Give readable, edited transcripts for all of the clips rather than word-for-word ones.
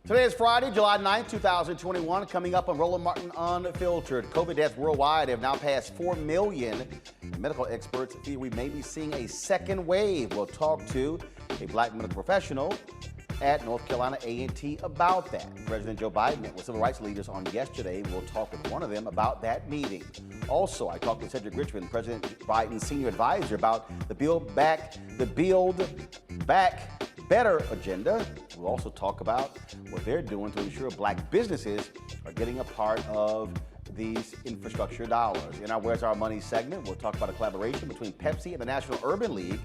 Today is Friday, July 9th, 2021. Coming up on Roland Martin Unfiltered. COVID deaths worldwide have now passed 4 million. Medical experts fear we may be seeing a second wave. We'll talk to a black medical professional at North Carolina A&T about that. President Joe Biden met with civil rights leaders on yesterday. We'll talk with one of them about that meeting. Also, I talked with Cedric Richmond, President Biden's senior advisor, about the Build Back Better agenda. We'll also talk about what they're doing to ensure black businesses are getting a part of these infrastructure dollars. In our Where's Our Money segment, we'll talk about a collaboration between Pepsi and the National Urban League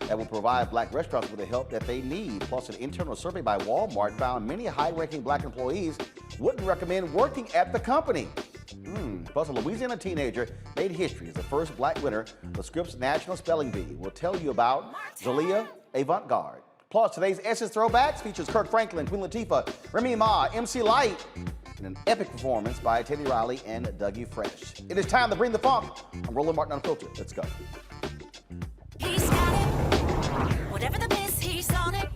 that will provide black restaurants with the help that they need. Plus, an internal survey by Walmart found many high-ranking black employees wouldn't recommend working at the company. Plus, a Louisiana teenager made history as the first black winner of the Scripps National Spelling Bee. We'll tell you about Zalia Avant-Garde. Plus, today's Essence Throwbacks features Kirk Franklin, Queen Latifah, Remy Ma, MC Light, and an epic performance by Teddy Riley and Dougie Fresh. It is time to bring the funk. I'm Roland Martin Unfiltered. Let's go. He's got it. Whatever the biz, he's on it.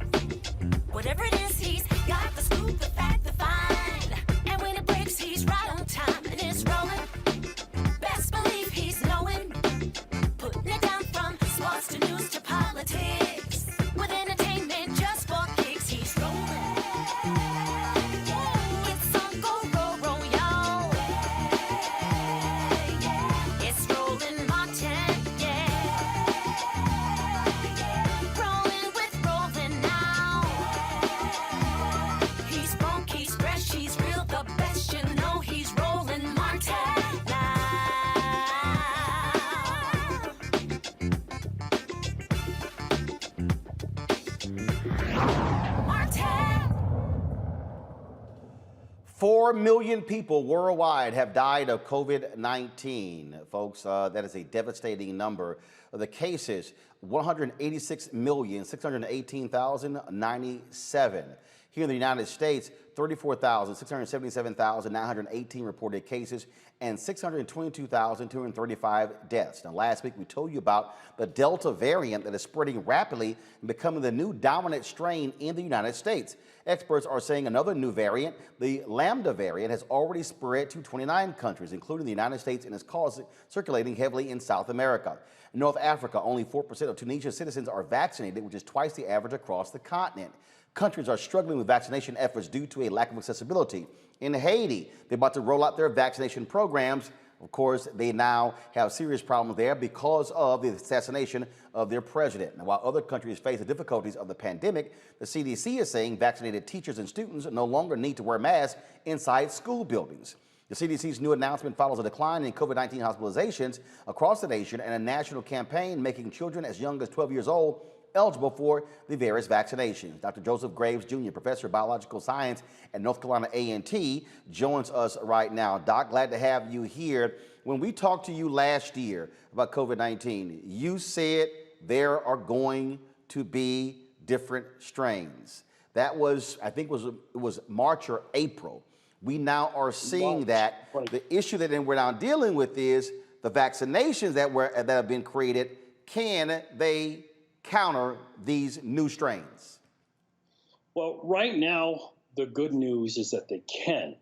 Whatever it is, he's got the scoop, the fact, the find. And when it breaks, he's right on time and it's rolling. Best believe he's knowing. Putting it down from sports to news to politics. With entertainment just for kicks, he's rolling. It's on go, y'all. It's Roland Martin, yeah. Rolling with Roland now. He's funk, he's fresh, he's real, the best, you know he's Roland Martin now. 4 million people worldwide have died of COVID-19. Folks, that is a devastating number. The cases, 186,618,097. Here in the United States, 34,677,918 reported cases and 622,235 deaths. Now, last week we told you about the Delta variant that is spreading rapidly and becoming the new dominant strain in the United States. Experts are saying another new variant, the Lambda variant, has already spread to 29 countries, including the United States, and is circulating heavily in South America. In North Africa, only 4% of Tunisia's citizens are vaccinated, which is twice the average across the continent. Countries are struggling with vaccination efforts due to a lack of accessibility. In Haiti, they're about to roll out their vaccination programs. Of course, they now have serious problems there because of the assassination of their president. Now, while other countries face the difficulties of the pandemic, the CDC is saying vaccinated teachers and students no longer need to wear masks inside school buildings. The CDC's new announcement follows a decline in COVID-19 hospitalizations across the nation and a national campaign making children as young as 12 years old eligible for the various vaccinations. Dr. Joseph Graves, Jr., professor of biological science at North Carolina A&T, joins us right now. Doc, glad to have you here. When we talked to you last year about COVID-19, you said there are going to be different strains. That was, I think it was March or April. We now are seeing that. The issue that we're now dealing with is the vaccinations that have been created. Can they counter these new strains? Well, right now, the good news is that they can,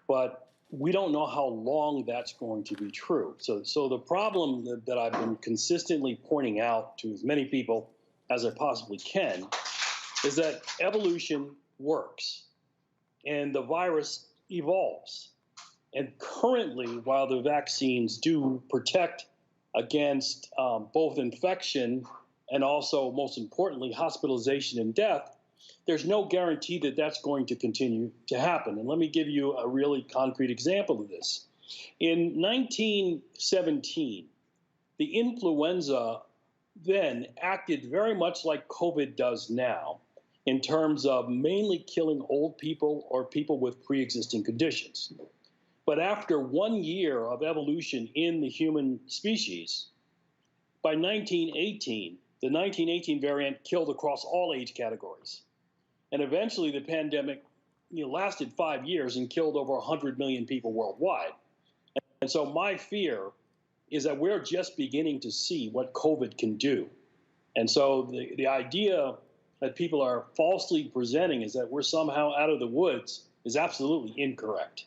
but we don't know how long that's going to be true. So the problem that I've been consistently pointing out to as many people as I possibly can is that evolution works and the virus evolves. And currently, while the vaccines do protect against both infection and also, most importantly, hospitalization and death, there's no guarantee that that's going to continue to happen. And let me give you a really concrete example of this. In 1917, the influenza then acted very much like COVID does now in terms of mainly killing old people or people with pre-existing conditions. But after 1 year of evolution in the human species, by 1918, the 1918 variant killed across all age categories. And eventually the pandemic lasted 5 years and killed over 100 million people worldwide. And so my fear is that we're just beginning to see what COVID can do. And so the idea that people are falsely presenting is that we're somehow out of the woods is absolutely incorrect.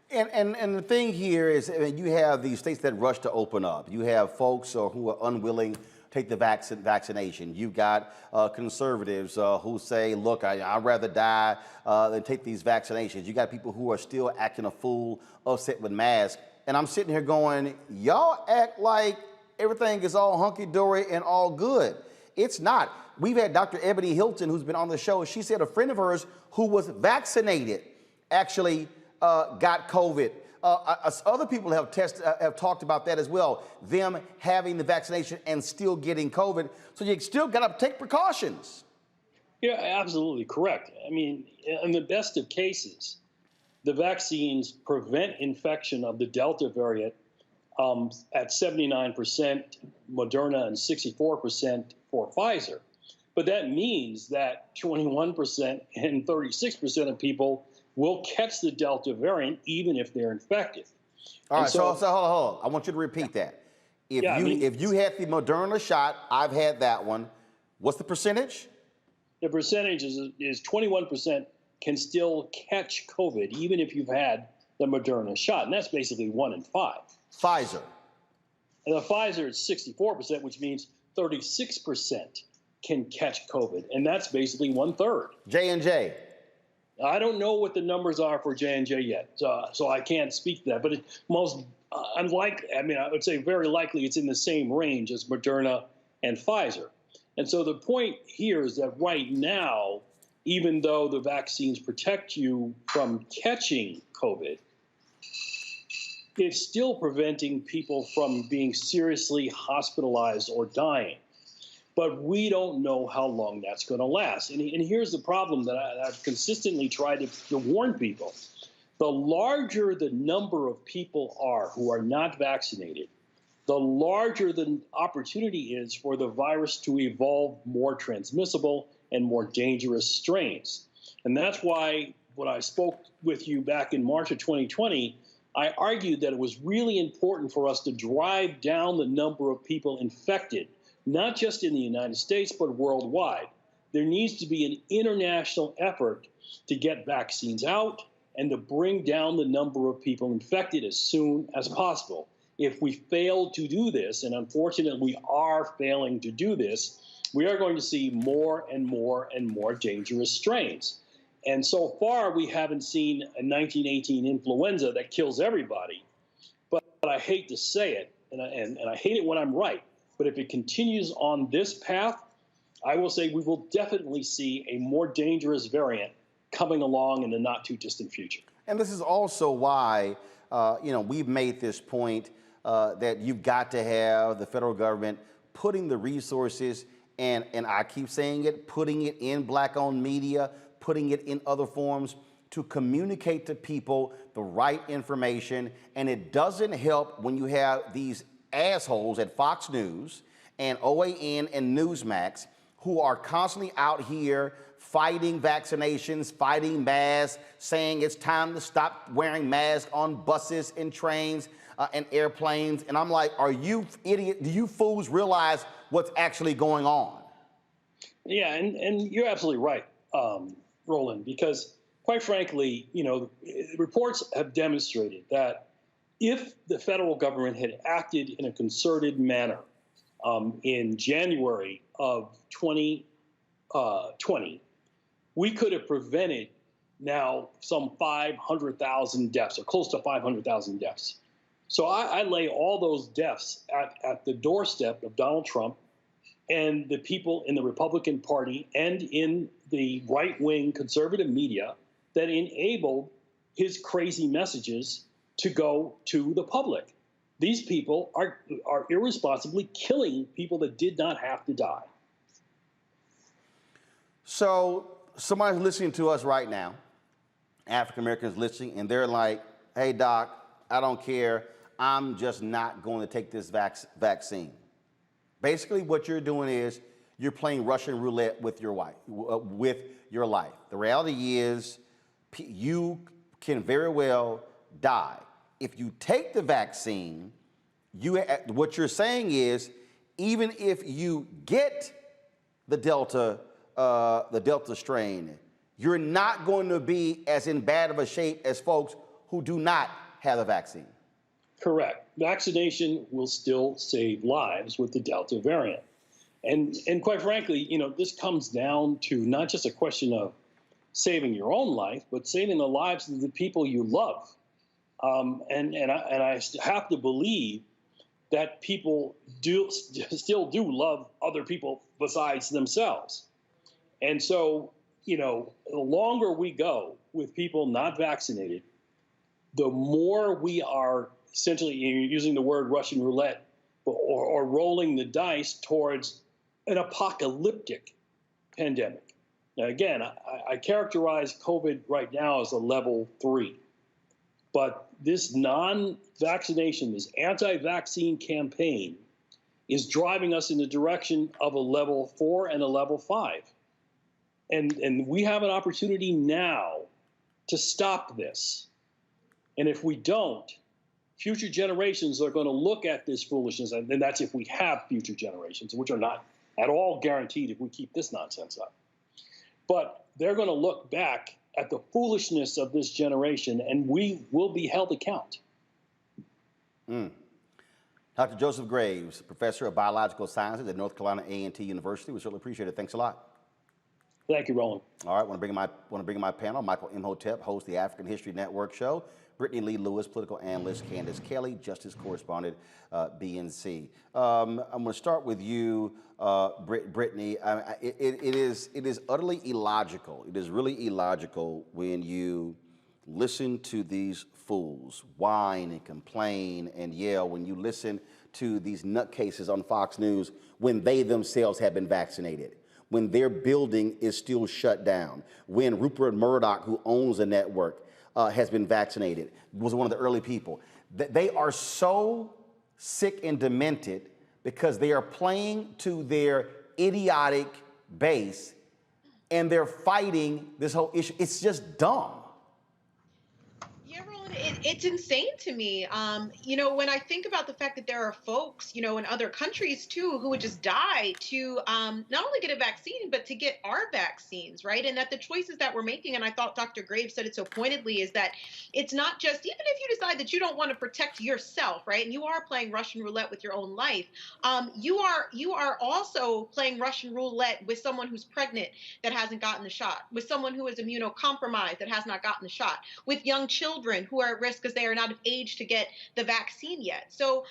And the thing here is, I mean, you have these states that rush to open up. You have folks who are unwilling to take the vaccination. You've got conservatives who say, look, I'd rather die than take these vaccinations. You got people who are still acting a fool, upset with masks. And I'm sitting here going, y'all act like everything is all hunky-dory and all good. It's not. We've had Dr. Ebony Hilton, who's been on the show. She said a friend of hers who was vaccinated actually got COVID. Other people have talked about that as well, them having the vaccination and still getting COVID. So you still got to take precautions. Yeah, absolutely correct. I mean, in the best of cases, the vaccines prevent infection of the Delta variant at 79% Moderna and 64% for Pfizer. But that means that 21% and 36% of people will catch the Delta variant even if they're infected. All right, so hold on. I want you to repeat that. If you had the Moderna shot, I've had that one. What's the percentage? The percentage is 21% can still catch COVID even if you've had the Moderna shot, and that's basically 1 in 5. Pfizer. And the Pfizer is 64%, which means 36% can catch COVID, and that's basically 1/3. J&J. I don't know what the numbers are for J&J yet, so I can't speak to that. But most unlikely, I mean, I would say very likely it's in the same range as Moderna and Pfizer. And so the point here is that right now, even though the vaccines protect you from catching COVID, it's still preventing people from being seriously hospitalized or dying. But we don't know how long that's going to last. And here's the problem that I've consistently tried to warn people. The larger the number of people are who are not vaccinated, the larger the opportunity is for the virus to evolve more transmissible and more dangerous strains. And that's why when I spoke with you back in March of 2020, I argued that it was really important for us to drive down the number of people infected, not just in the United States, but worldwide. There needs to be an international effort to get vaccines out and to bring down the number of people infected as soon as possible. If we fail to do this, and unfortunately we are failing to do this, we are going to see more and more and more dangerous strains. And so far, we haven't seen a 1918 influenza that kills everybody. But I hate to say it, and I hate it when I'm right, but if it continues on this path, I will say we will definitely see a more dangerous variant coming along in the not-too-distant future. And this is also why, we've made this point that you've got to have the federal government putting the resources, and I keep saying it, putting it in Black-owned media, putting it in other forms to communicate to people the right information. And it doesn't help when you have these assholes at Fox News and OAN and Newsmax who are constantly out here fighting vaccinations, fighting masks, saying it's time to stop wearing masks on buses and trains and airplanes. And I'm like, are you idiot? Do you fools realize what's actually going on? Yeah, and you're absolutely right, Roland, because quite frankly, reports have demonstrated that if the federal government had acted in a concerted manner in January of 2020, we could have prevented now some 500,000 deaths, or close to 500,000 deaths. So I lay all those deaths at the doorstep of Donald Trump and the people in the Republican Party and in the right-wing conservative media that enabled his crazy messages to go to the public. these people are irresponsibly killing people that did not have to die. So somebody's listening to us right now, African Americans listening, and they're like, hey, doc, I don't care. I'm just not going to take this vaccine. Basically, what you're doing is you're playing Russian roulette with your life. The reality is you can very well die. If you take the vaccine, what you're saying is even if you get the Delta strain, you're not going to be as in bad of a shape as folks who do not have the vaccine. Correct. Vaccination will still save lives with the Delta variant. And quite frankly, this comes down to not just a question of saving your own life, but saving the lives of the people you love. And I have to believe that people still do love other people besides themselves. And so, the longer we go with people not vaccinated, the more we are essentially using the word Russian roulette or rolling the dice towards an apocalyptic pandemic. Now, again, I characterize COVID right now as a level 3. But this non-vaccination, this anti-vaccine campaign is driving us in the direction of a level 4 and a level 5. And we have an opportunity now to stop this. And if we don't, future generations are going to look at this foolishness, and that's if we have future generations, which are not at all guaranteed if we keep this nonsense up. But they're going to look back at the foolishness of this generation, and we will be held account. Dr. Joseph Graves, professor of biological sciences at North Carolina A&T University. We certainly appreciate it. Thanks a lot. Thank you, Roland. All right, want to bring in my panel. Michael Imhotep, host the African History Network show. Brittany Lee Lewis, political analyst. Candace Kelly, justice correspondent, BNC. I'm going to start with you, Brittany. It is utterly illogical. It is really illogical when you listen to these fools whine and complain and yell, when you listen to these nutcases on Fox News when they themselves have been vaccinated, when their building is still shut down, when Rupert Murdoch, who owns the network, has been vaccinated, was one of the early people. They are so sick and demented because they are playing to their idiotic base and they're fighting this whole issue. It's just dumb. Yeah, Roland, it's insane to me. When I think about the fact that there are folks, in other countries too, who would just die to not only get a vaccine, but to get our vaccines, right? And that the choices that we're making, and I thought Dr. Graves said it so pointedly, is that it's not just, even if you decide that you don't want to protect yourself, right? And you are playing Russian roulette with your own life, you are also playing Russian roulette with someone who's pregnant that hasn't gotten the shot, with someone who is immunocompromised that has not gotten the shot, with young children who are at risk because they are not of age to get the vaccine yet. So,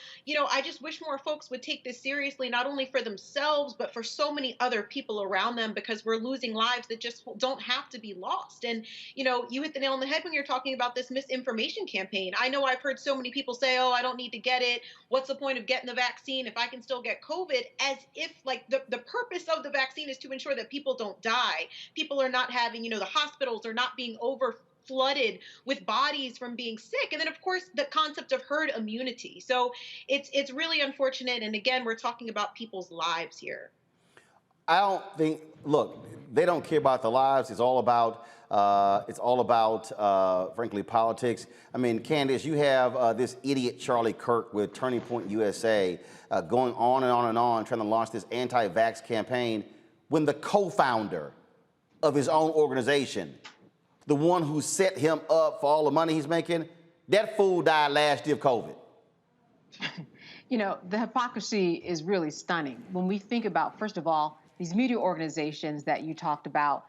I just wish more folks would take this seriously, not only for themselves, but for so many other people around them, because we're losing lives that just don't have to be lost. And, you hit the nail on the head when you're talking about this misinformation campaign. I know I've heard so many people say, oh, I don't need to get it. What's the point of getting the vaccine if I can still get COVID? As if the purpose of the vaccine is to ensure that people don't die. People are not having, the hospitals are not being flooded with bodies from being sick. And then, of course, the concept of herd immunity. So it's really unfortunate. And again, we're talking about people's lives here. I don't think, look, they don't care about the lives. It's all about, frankly, politics. I mean, Candace, you have this idiot Charlie Kirk with Turning Point USA going on and on and on, trying to launch this anti-vax campaign when the co-founder of his own organization, the one who set him up for all the money he's making, that fool died last year of COVID. The hypocrisy is really stunning when we think about, first of all, these media organizations that you talked about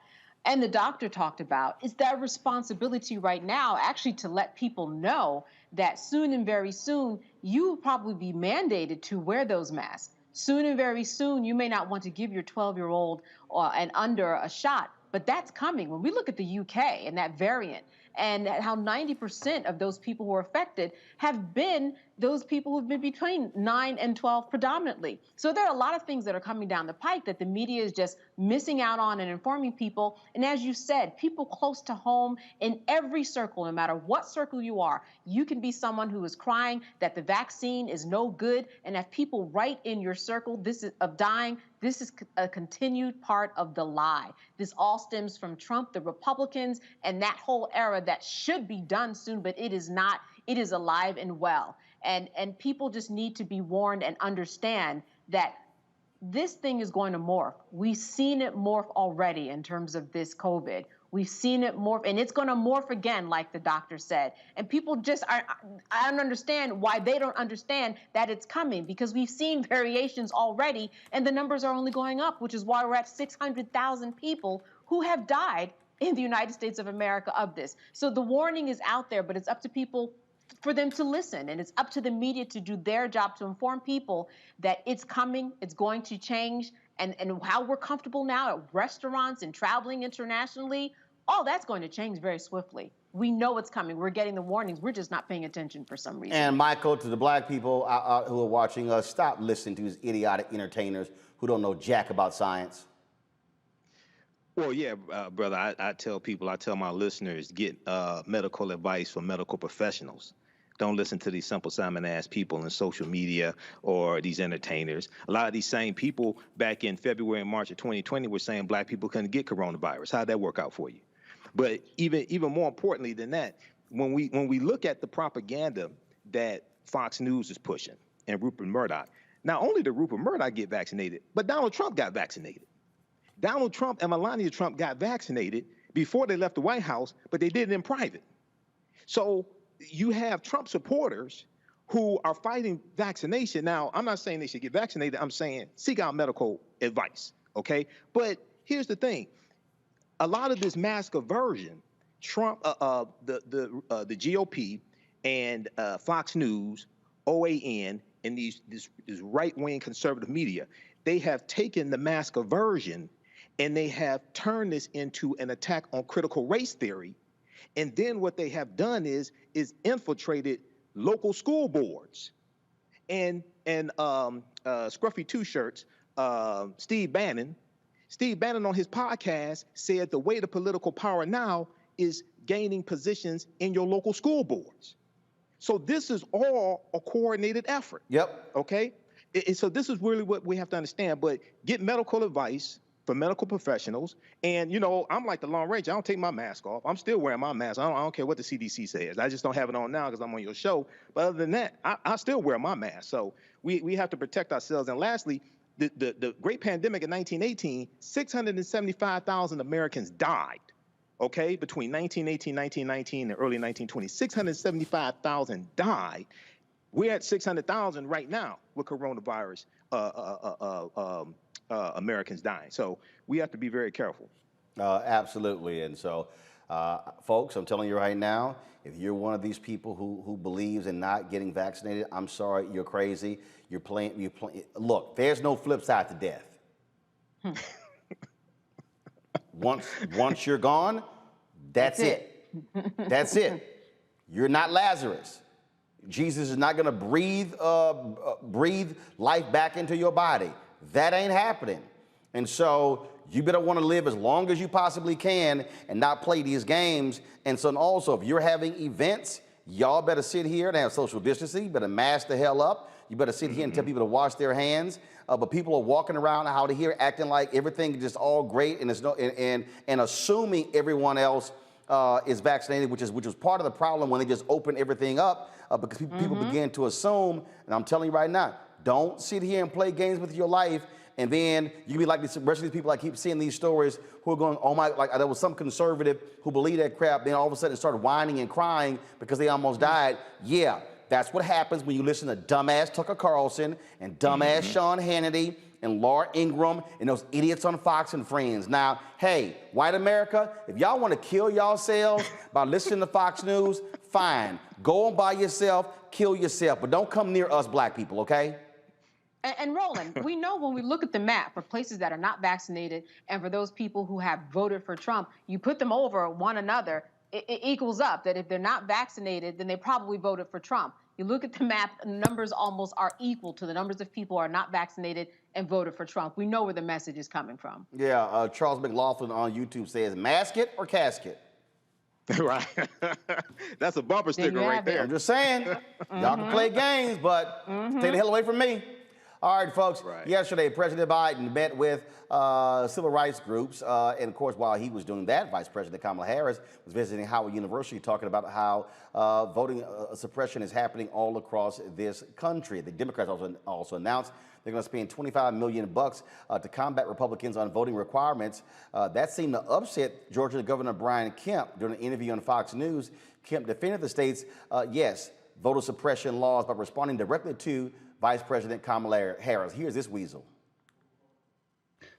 and the doctor talked about. It's their responsibility right now actually to let people know that soon and very soon, you will probably be mandated to wear those masks. Soon and very soon, you may not want to give your 12-year-old and under a shot. But that's coming. When we look at the UK and that variant and how 90% of those people who are affected have been those people who've been between 9 and 12 predominantly. So there are a lot of things that are coming down the pike that the media is just missing out on and informing people. And as you said, people close to home in every circle, no matter what circle you are, you can be someone who is crying that the vaccine is no good, and have people right in your circle of dying. This is a continued part of the lie. This all stems from Trump, the Republicans, and that whole era that should be done soon, but it is not. It is alive and well. And people just need to be warned and understand that this thing is going to morph. We've seen it morph already in terms of this COVID. We've seen it morph, and it's going to morph again, like the doctor said. And people just I don't understand why they don't understand that it's coming, because we've seen variations already, and the numbers are only going up, which is why we're at 600,000 people who have died in the United States of America of this. So the warning is out there, but it's up to people for them to listen, and it's up to the media to do their job to inform people that it's coming, it's going to change, and how we're comfortable now at restaurants and traveling internationally, all that's going to change very swiftly. We know it's coming. We're getting the warnings. We're just not paying attention for some reason. And Michael, to the black people who are watching us, stop listening to these idiotic entertainers who don't know jack about science. Well, yeah, brother, I tell my listeners, get medical advice from medical professionals. Don't listen to these simple Simon-ass people in social media or these entertainers. A lot of these same people back in February and March of 2020 were saying black people couldn't get coronavirus. How'd that work out for you? But even more importantly than that, when we look at the propaganda that Fox News is pushing and Rupert Murdoch, not only did Rupert Murdoch get vaccinated, but Donald Trump got vaccinated. Donald Trump and Melania Trump got vaccinated before they left the White House, but they did it in private. So you have Trump supporters who are fighting vaccination. Now, I'm not saying they should get vaccinated. I'm saying seek out medical advice, okay? But here's the thing. A lot of this mask aversion, Trump, the GOP and Fox News, OAN, and this right-wing conservative media, they have taken the mask aversion and they have turned this into an attack on critical race theory. And then what they have done is infiltrated local school boards. And Scruffy Two Shirts, Steve Bannon on his podcast said the way to political power now is gaining positions in your local school boards. So this is all a coordinated effort. Yep. Okay? So this is really what we have to understand. But get medical advice from medical professionals. And, you know, I'm like the Lone Ranger. I don't take my mask off. I'm still wearing my mask. I don't care what the CDC says. I just don't have it on now because I'm on your show. But other than that, I still wear my mask. So we have to protect ourselves. And lastly, the great pandemic in 1918, 675,000 Americans died, okay, between 1918, 1919, and early 1920. 675,000 died. We're at 600,000 right now with coronavirus Americans dying. So we have to be very careful. Absolutely. And so, folks, I'm telling you right now, if you're one of these people who believes in not getting vaccinated, I'm sorry, you're crazy. You're playing. Look, there's no flip side to death. Once you're gone, that's it. That's it. You're not Lazarus. Jesus is not going to breathe life back into your body. That ain't happening. And so you better want to live as long as you possibly can and not play these games. And so also, if you're having events, y'all better sit here and have social distancing. You better mask the hell up. You better sit here and tell people to wash their hands. But people are walking around out here acting like everything is just all great and it's no and assuming everyone else is vaccinated, which was part of the problem when they just opened everything up because people began to assume. And I'm telling you right now, don't sit here and play games with your life. And then you can be like the rest of these people. I keep seeing these stories who are going, oh my, like there was some conservative who believed that crap. Then all of a sudden started whining and crying because they almost died. Yeah, that's what happens when you listen to dumbass Tucker Carlson and dumbass Sean Hannity and Laura Ingraham and those idiots on Fox and Friends. Now, hey, white America, if y'all want to kill yourselves by listening to Fox News, fine. Go on by yourself, kill yourself, but don't come near us black people, okay? And Roland, we know when we look at the map for places that are not vaccinated and for those people who have voted for Trump, you put them over one another, it equals up that if they're not vaccinated, then they probably voted for Trump. You look at the map, the numbers almost are equal to the numbers of people who are not vaccinated and voted for Trump. We know where the message is coming from. Yeah, Charles McLaughlin on YouTube says, mask it or casket? Right. That's a bumper There you sticker right have it. there. I'm just saying, y'all can play games, but stay the hell away from me. All right, folks. Right. Yesterday, President Biden met with civil rights groups. And of course, while he was doing that, Vice President Kamala Harris was visiting Howard University, talking about how voting suppression is happening all across this country. The Democrats also announced they're going to spend $25 million to combat Republicans on voting requirements. That seemed to upset Georgia Governor Brian Kemp. During an interview on Fox News, Kemp defended the state's, yes, voter suppression laws by responding directly to Vice President Kamala Harris. Here's this weasel.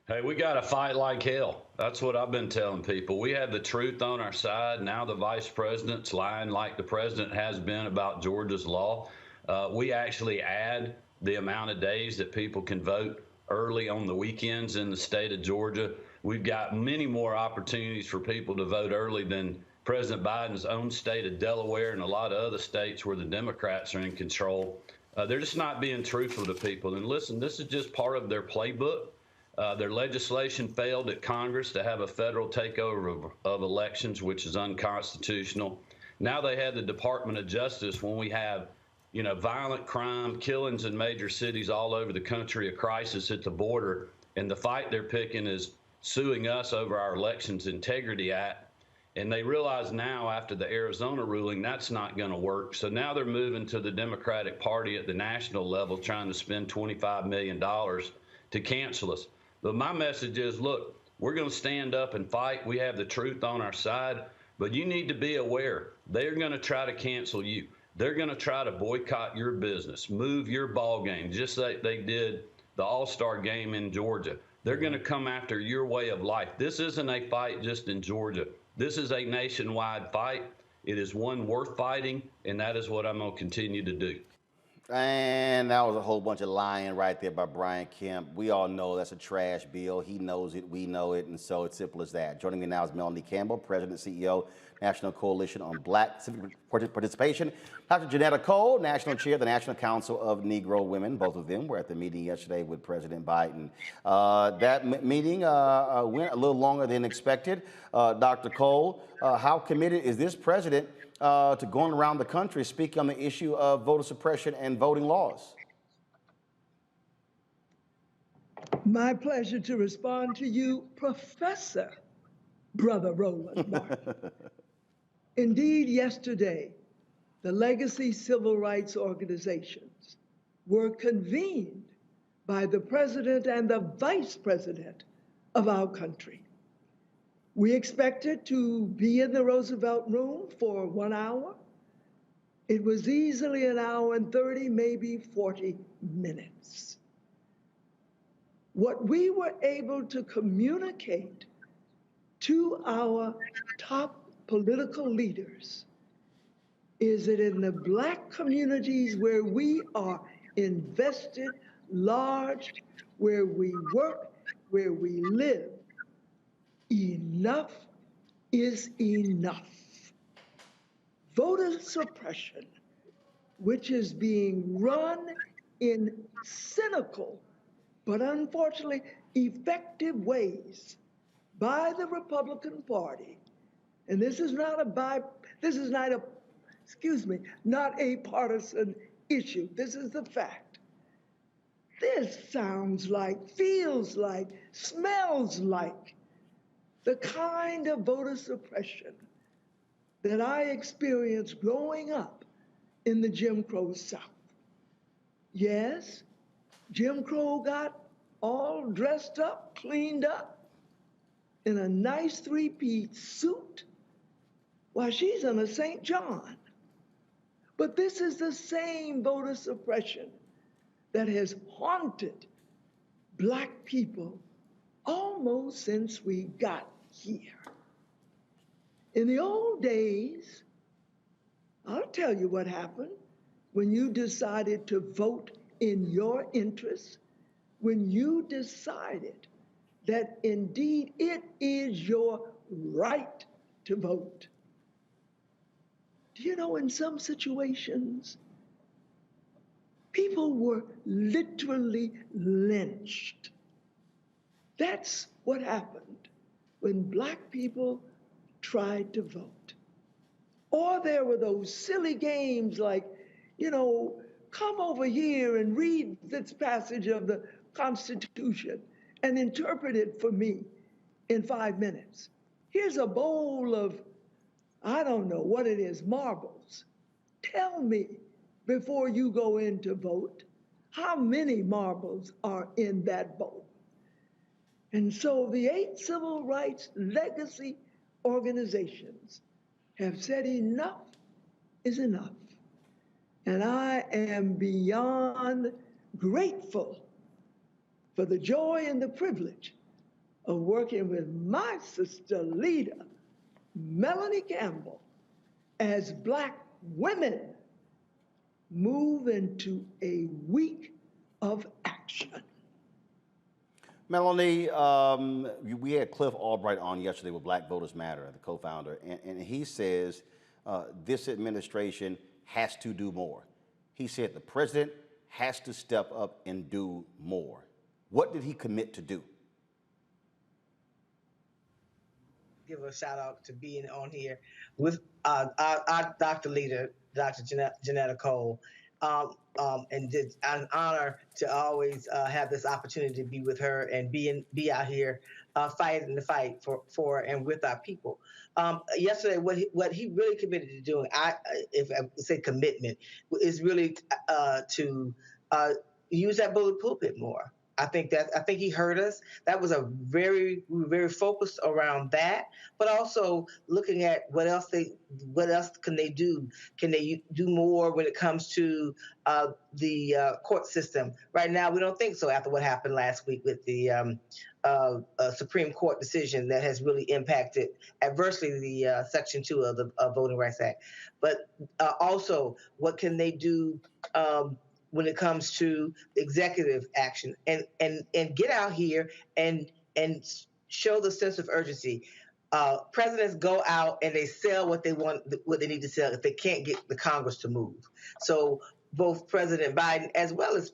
Hey, we got to fight like hell. That's what I've been telling people. We have the truth on our side. Now the vice president's lying like the president has been about Georgia's law. We actually add the amount of days that people can vote early on the weekends in the state of Georgia. We've got many more opportunities for people to vote early than President Biden's own state of Delaware and a lot of other states where the Democrats are in control. They're just not being truthful to people. And listen, this is just part of their playbook. Their legislation failed at Congress to have a federal takeover of elections, which is unconstitutional. Now they have the Department of Justice when we have, you know, violent crime, killings in major cities all over the country, a crisis at the border. And the fight they're picking is suing us over our Elections Integrity Act. And they realize now, after the Arizona ruling, that's not going to work. So now they're moving to the Democratic Party at the national level, trying to spend $25 million to cancel us. But my message is, look, we're going to stand up and fight. We have the truth on our side. But you need to be aware, they're going to try to cancel you. They're going to try to boycott your business, move your ball game, just like they did the All-Star game in Georgia. They're going to come after your way of life. This isn't a fight just in Georgia. This is a nationwide fight. It is one worth fighting, and that is what I'm going to continue to do. And that was a whole bunch of lying right there by Brian Kemp. We all know that's a trash bill. He knows it, we know it, and so it's simple as that. Joining me now is Melanie Campbell, President, CEO, National Coalition on Black Civic Participation. Dr. Janetta Cole, National Chair of the National Council of Negro Women. Both of them were at the meeting yesterday with President Biden. That meeting went a little longer than expected. Dr. Cole, how committed is this president to going around the country speaking on the issue of voter suppression and voting laws? My pleasure to respond to you, Professor Brother Roland Martin. Indeed, yesterday, the legacy civil rights organizations were convened by the president and the vice president of our country. We expected to be in the Roosevelt Room for 1 hour. It was easily an hour and 30, maybe 40 minutes. What we were able to communicate to our top political leaders is that in the Black communities where we are invested large, where we work, where we live, enough is enough. Voter suppression, which is being run in cynical, but unfortunately effective ways by the Republican Party, and this is not a partisan issue. This is the fact. This sounds like, feels like, smells like the kind of voter suppression that I experienced growing up in the Jim Crow South. Yes, Jim Crow got all dressed up, cleaned up, in a nice three-piece suit, while she's in a St. John. But this is the same voter suppression that has haunted Black people almost since we got here. In the old days, I'll tell you what happened when you decided to vote in your interests, when you decided that indeed it is your right to vote. Do you know, in some situations, People were literally lynched. That's what happened when Black people tried to vote. Or there were those silly games like, come over here and read this passage of the Constitution and interpret it for me in 5 minutes. Here's a bowl of, I don't know what it is, marbles. Tell me before you go in to vote, how many marbles are in that bowl? And so the 8 civil rights legacy organizations have said enough is enough. And I am beyond grateful for the joy and the privilege of working with my sister leader, Melanie Campbell, as Black women move into a week of action. Melanie, we had Cliff Albright on yesterday with Black Voters Matter, the co-founder, and he says this administration has to do more. He said the president has to step up and do more. What did he commit to do? Give a shout out to being on here with our Dr. leader, Dr. Janetta Cole. And it's an honor to always have this opportunity to be with her and be out here fighting the fight for and with our people. Yesterday, what he really committed to doing, if I say commitment, is really to use that bully pulpit more. I think he heard us. That was we were very focused around that, but also looking at what else can they do? Can they do more when it comes to the court system? Right now, we don't think so after what happened last week with the Supreme Court decision that has really impacted adversely the Section 2 of the Voting Rights Act. But also, what can they do when it comes to executive action and get out here and show the sense of urgency. Presidents go out and they sell what they want, what they need to sell if they can't get the Congress to move. So both President Biden as well as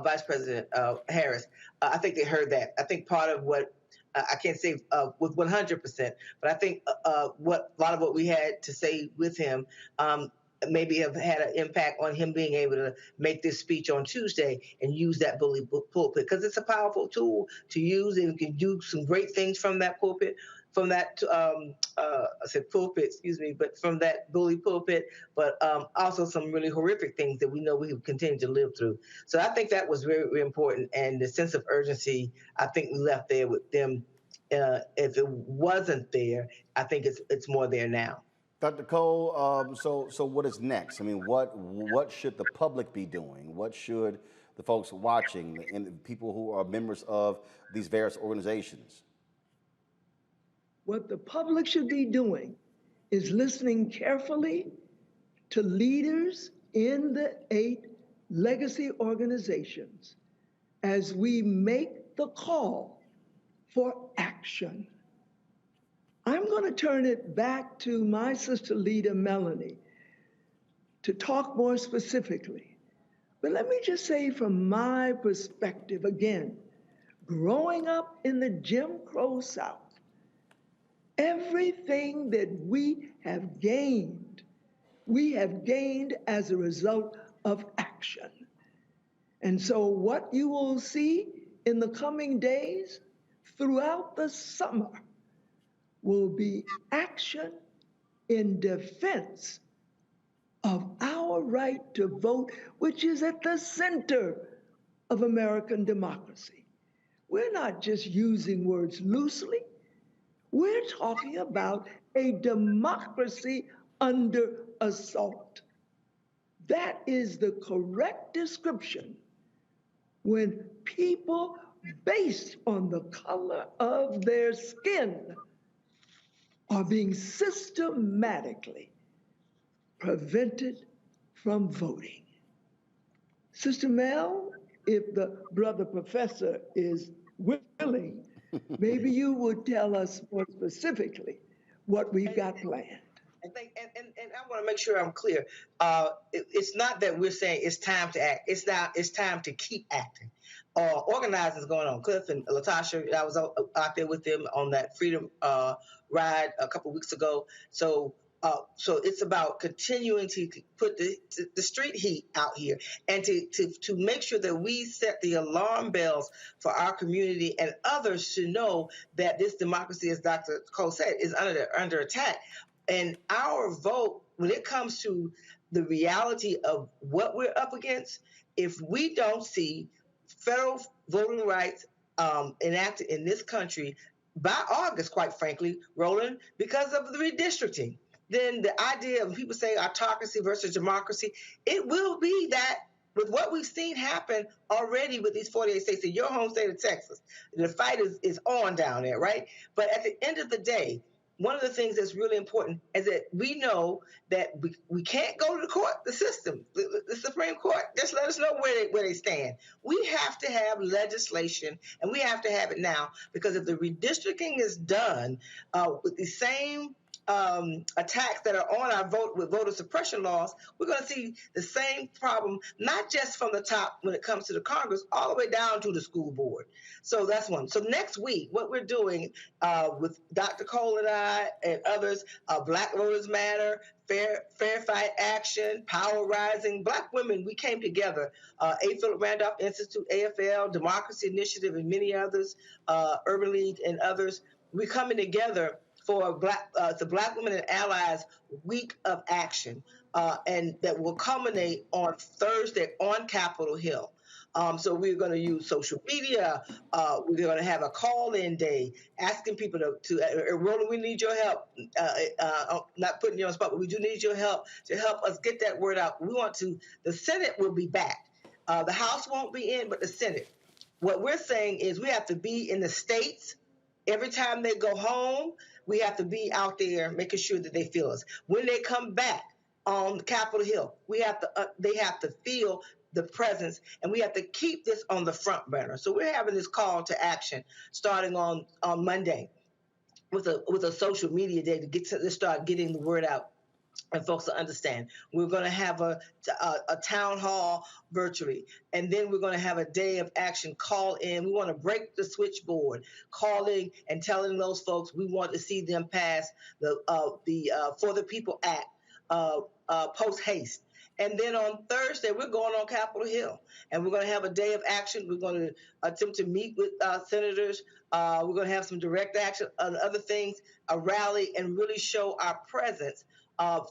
Vice President Harris, I think they heard that. I think part of what I can't say with 100%, but I think a lot of what we had to say with him maybe have had an impact on him being able to make this speech on Tuesday and use that bully pulpit, because it's a powerful tool to use, and you can do some great things from that pulpit, from that pulpit, but from that bully pulpit, but also some really horrific things that we know we will continue to live through. So I think that was very, very important, and the sense of urgency, I think we left there with them. If it wasn't there, I think it's more there now. Dr. Cole, so what is next? I mean, what should the public be doing? What should the folks watching and the people who are members of these various organizations? What the public should be doing is listening carefully to leaders in the 8 legacy organizations as we make the call for action. I'm going to turn it back to my sister leader, Melanie, to talk more specifically. But let me just say from my perspective, again, growing up in the Jim Crow South, everything that we have gained as a result of action. And so what you will see in the coming days throughout the summer will be action in defense of our right to vote, which is at the center of American democracy. We're not just using words loosely. We're talking about a democracy under assault. That is the correct description when people, based on the color of their skin, are being systematically prevented from voting. Sister Mel, if the brother professor is willing, maybe you would tell us more specifically what we've got planned. And I want to make sure I'm clear. It's not that we're saying it's time to act. It's time to keep acting. Organizing is going on. Cliff and Latasha, I was out there with them on that freedom ride a couple weeks ago. So it's about continuing to put the street heat out here and to make sure that we set the alarm bells for our community and others to know that this democracy, as Dr. Cole said, is under attack. And our vote, when it comes to the reality of what we're up against, if we don't see federal voting rights enacted in this country by August, quite frankly, Roland, because of the redistricting, then the idea of people saying autocracy versus democracy, it will be that with what we've seen happen already with these 48 states in your home state of Texas, the fight is on down there, right? But at the end of the day, one of the things that's really important is that we know that we can't go to the court, the system, the Supreme Court. Just let us know where they stand. We have to have legislation, and we have to have it now, because if the redistricting is done with the same attacks that are on our vote with voter suppression laws, we're going to see the same problem, not just from the top when it comes to the Congress, all the way down to the school board. So that's one. So next week, what we're doing with Dr. Cole and I and others, Black Voters Matter, Fair Fight Action, Power Rising, Black women, we came together, A. Philip Randolph Institute, AFL, Democracy Initiative, and many others, Urban League and others. We're coming together for the Black Women and Allies Week of Action, and that will culminate on Thursday on Capitol Hill. So we're going to use social media. We're going to have a call-in day, asking people to Roland, we need your help. Not putting you on the spot, but we do need your help to help us get that word out. The Senate will be back. The House won't be in, but the Senate. What we're saying is we have to be in the states every time they go home. We have to be out there making sure that they feel us. When they come back on Capitol Hill, they have to feel the presence, and we have to keep this on the front burner. So we're having this call to action starting on Monday with a social media day to start getting the word out. And folks will understand. We're going to have a town hall virtually, and then we're going to have a day of action. Call in. We want to break the switchboard, calling and telling those folks we want to see them pass the For the People Act post haste. And then on Thursday, we're going on Capitol Hill, and we're going to have a day of action. We're going to attempt to meet with senators. We're going to have some direct action on other things, a rally, and really show our presence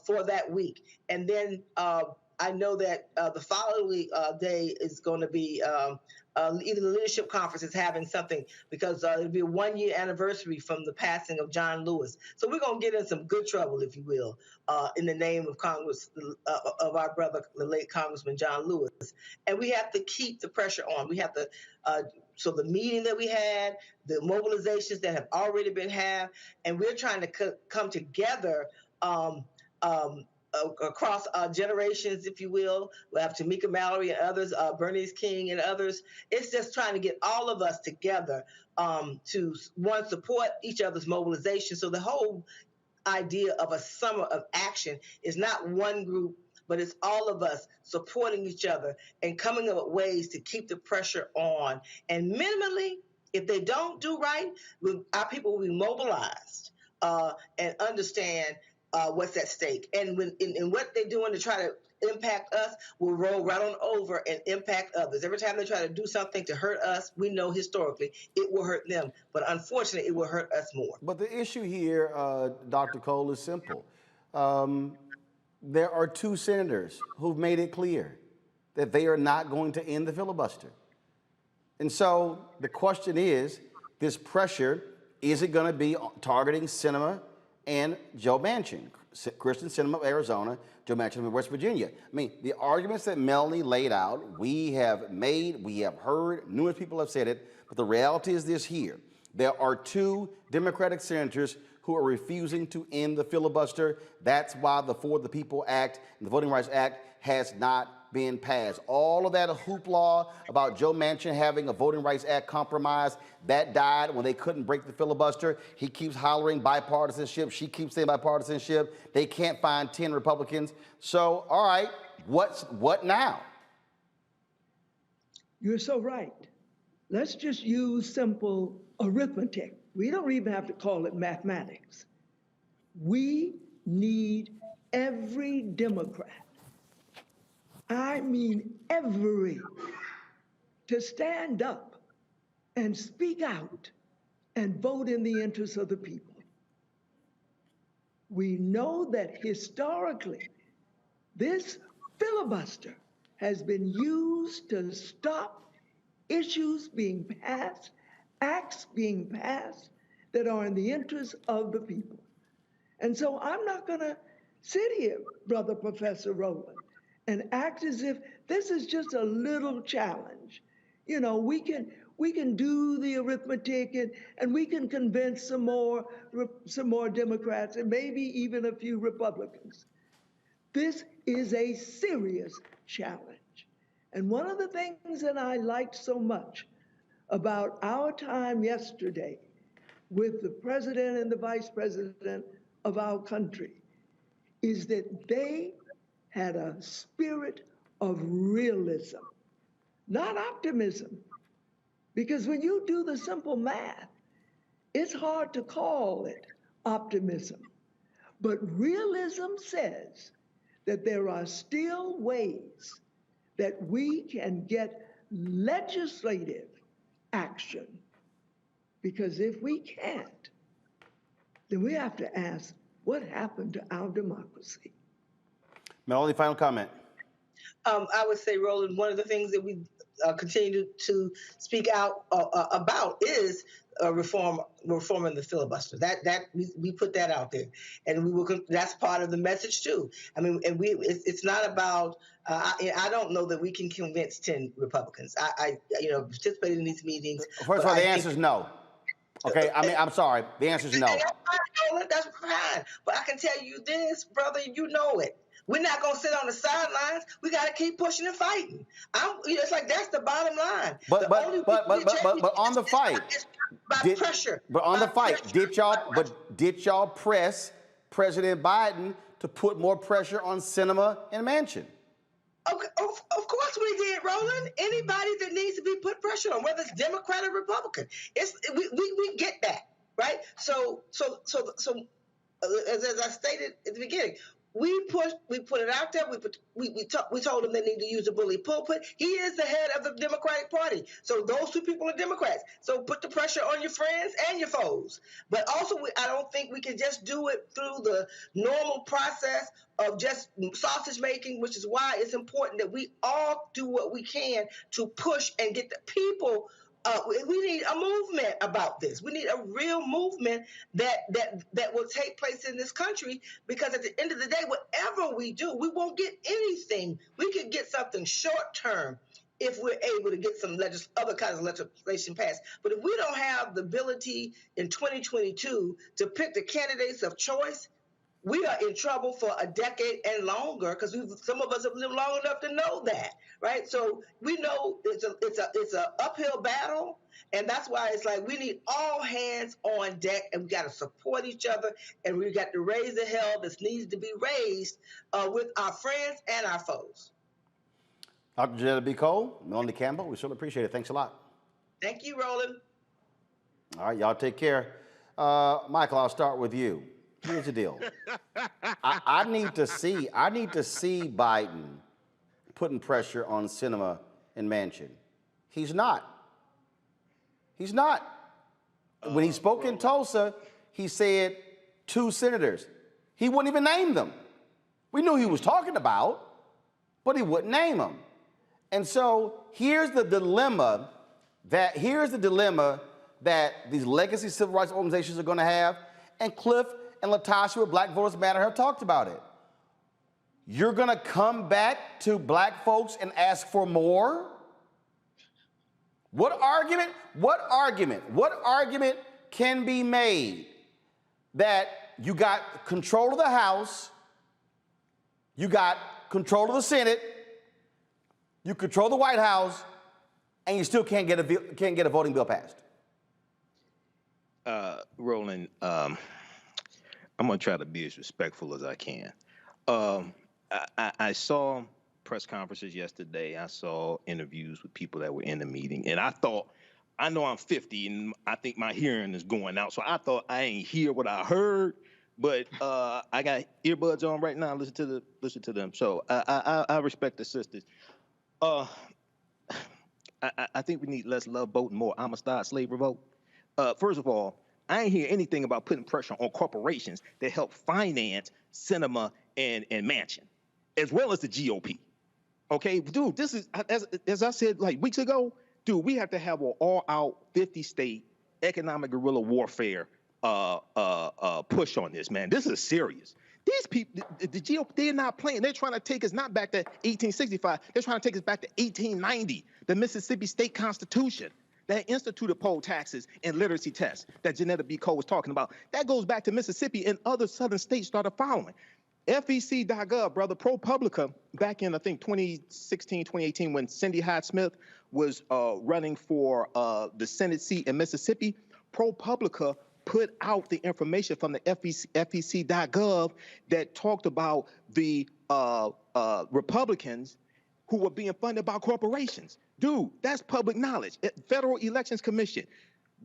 for that week. And then I know that the following day is going to be either the leadership conference is having something, because it'll be a 1-year anniversary from the passing of John Lewis. So we're going to get in some good trouble, if you will, in the name of Congress, of our brother, the late Congressman John Lewis. And we have to keep the pressure on. We have to, so the meeting that we had, the mobilizations that have already been had, and we're trying to come together across generations, if you will. We'll have Tamika Mallory and others, Bernice King and others. It's just trying to get all of us together to, one, support each other's mobilization. So the whole idea of a summer of action is not one group, but it's all of us supporting each other and coming up with ways to keep the pressure on. And minimally, if they don't do right, our people will be mobilized and understand what's at stake. And what they're doing to try to impact us will roll right on over and impact others. Every time they try to do something to hurt us, we know historically it will hurt them. But unfortunately, it will hurt us more. But the issue here, Dr. Cole, is simple. There are 2 senators who've made it clear that they are not going to end the filibuster. And so the question is, this pressure, is it going to be targeting Sinema and Joe Manchin, Kristen Sinema of Arizona, Joe Manchin of West Virginia? I mean, the arguments that Melanie laid out, we have made, we have heard, numerous people have said it, but the reality is this here. There are 2 Democratic senators who who are refusing to end the filibuster. That's why the For the People Act and the Voting Rights Act has not been passed. All of that hoopla about Joe Manchin having a Voting Rights Act compromise, that died when they couldn't break the filibuster. He keeps hollering bipartisanship. She keeps saying bipartisanship. They can't find 10 Republicans. So, all right, what now? You're so right. Let's just use simple arithmetic. We don't even have to call it mathematics. We need every Democrat, I mean every, to stand up and speak out and vote in the interests of the people. We know that historically, this filibuster has been used to stop issues being passed, acts being passed that are in the interest of the people. And so I'm not gonna sit here, Brother Professor Roland, and act as if this is just a little challenge. You know, we can do the arithmetic and we can convince some more Democrats and maybe even a few Republicans. This is a serious challenge. And one of the things that I liked so much about our time yesterday with the president and the vice president of our country is that they had a spirit of realism, not optimism. Because when you do the simple math, it's hard to call it optimism. But realism says that there are still ways that we can get legislative action. Because if we can't, then we have to ask, what happened to our democracy? Melanie, final comment. I would say, Roland, one of the things that we continue to speak out about is reforming the filibuster. That we put that out there, and we will. That's part of the message too. I mean, and it's not about. I don't know that we can convince 10 Republicans. I participated in these meetings. First of all, the answer is no. Okay, I mean, I'm sorry. The answer is no. That's fine. But I can tell you this, brother, you know it. We're not going to sit on the sidelines. We got to keep pushing and fighting. It's like that's the bottom line. But on the fight, pressure. But on the fight, did y'all press President Biden to put more pressure on Sinema and Manchin? Okay, of course we did, Roland. Anybody that needs to be put pressure on, whether it's Democrat or Republican, we get that, right? So as I stated at the beginning, we put it out there. We told him they need to use the bully pulpit. He is the head of the Democratic Party. So those two people are Democrats. So put the pressure on your friends and your foes. But also, I don't think we can just do it through the normal process of just sausage making, which is why it's important that we all do what we can to push and get the people. We need a movement about this. We need a real movement that will take place in this country, because at the end of the day, whatever we do, we won't get anything. We could get something short term if we're able to get some other kinds of legislation passed. But if we don't have the ability in 2022 to pick the candidates of choice, we are in trouble for a decade and longer, because some of us have lived long enough to know that, right? So we know it's a uphill battle, and that's why it's like we need all hands on deck, and we got to support each other, and we got to raise the hell that needs to be raised with our friends and our foes. Dr. Janetta B. Cole, Melanie Campbell, we certainly appreciate it. Thanks a lot. Thank you, Roland. All right, y'all take care. Michael, I'll start with you. Here's the deal. I need to see Biden putting pressure on Sinema and Manchin. He's not. When he spoke in Tulsa, he said 2 senators. He wouldn't even name them. We knew he was talking about, but he wouldn't name them. And so here's the dilemma that these legacy civil rights organizations are going to have, and Cliff and Latasha with Black Voters Matter have talked about it. You're going to come back to black folks and ask for more? What argument can be made that you got control of the House, you got control of the Senate, you control the White House, and you still can't get a voting bill passed? Roland, I'm gonna try to be as respectful as I can. I saw press conferences yesterday. I saw interviews with people that were in the meeting, and I thought, I know I'm 50 and I think my hearing is going out, so I thought I ain't hear what I heard, but I got earbuds on right now. Listen to them. So I respect the sisters. I think we need less love vote and more Amistad slave revolt. First of all, I ain't hear anything about putting pressure on corporations that help finance cinema and Manchin, as well as the GOP. Okay, dude, this is, as I said like weeks ago, dude, we have to have an all-out 50-state economic guerrilla warfare push on this, man. This is serious. These people, the GOP, they're not playing. They're trying to take us not back to 1865. They're trying to take us back to 1890, the Mississippi State Constitution that instituted poll taxes and literacy tests that Janetta B. Cole was talking about. That goes back to Mississippi, and other southern states started following. FEC.gov, brother, ProPublica, back in, I think, 2016, 2018, when Cindy Hyde-Smith was running for the Senate seat in Mississippi, ProPublica put out the information from the FEC.gov that talked about the Republicans who were being funded by corporations. Dude, that's public knowledge. Federal Elections Commission.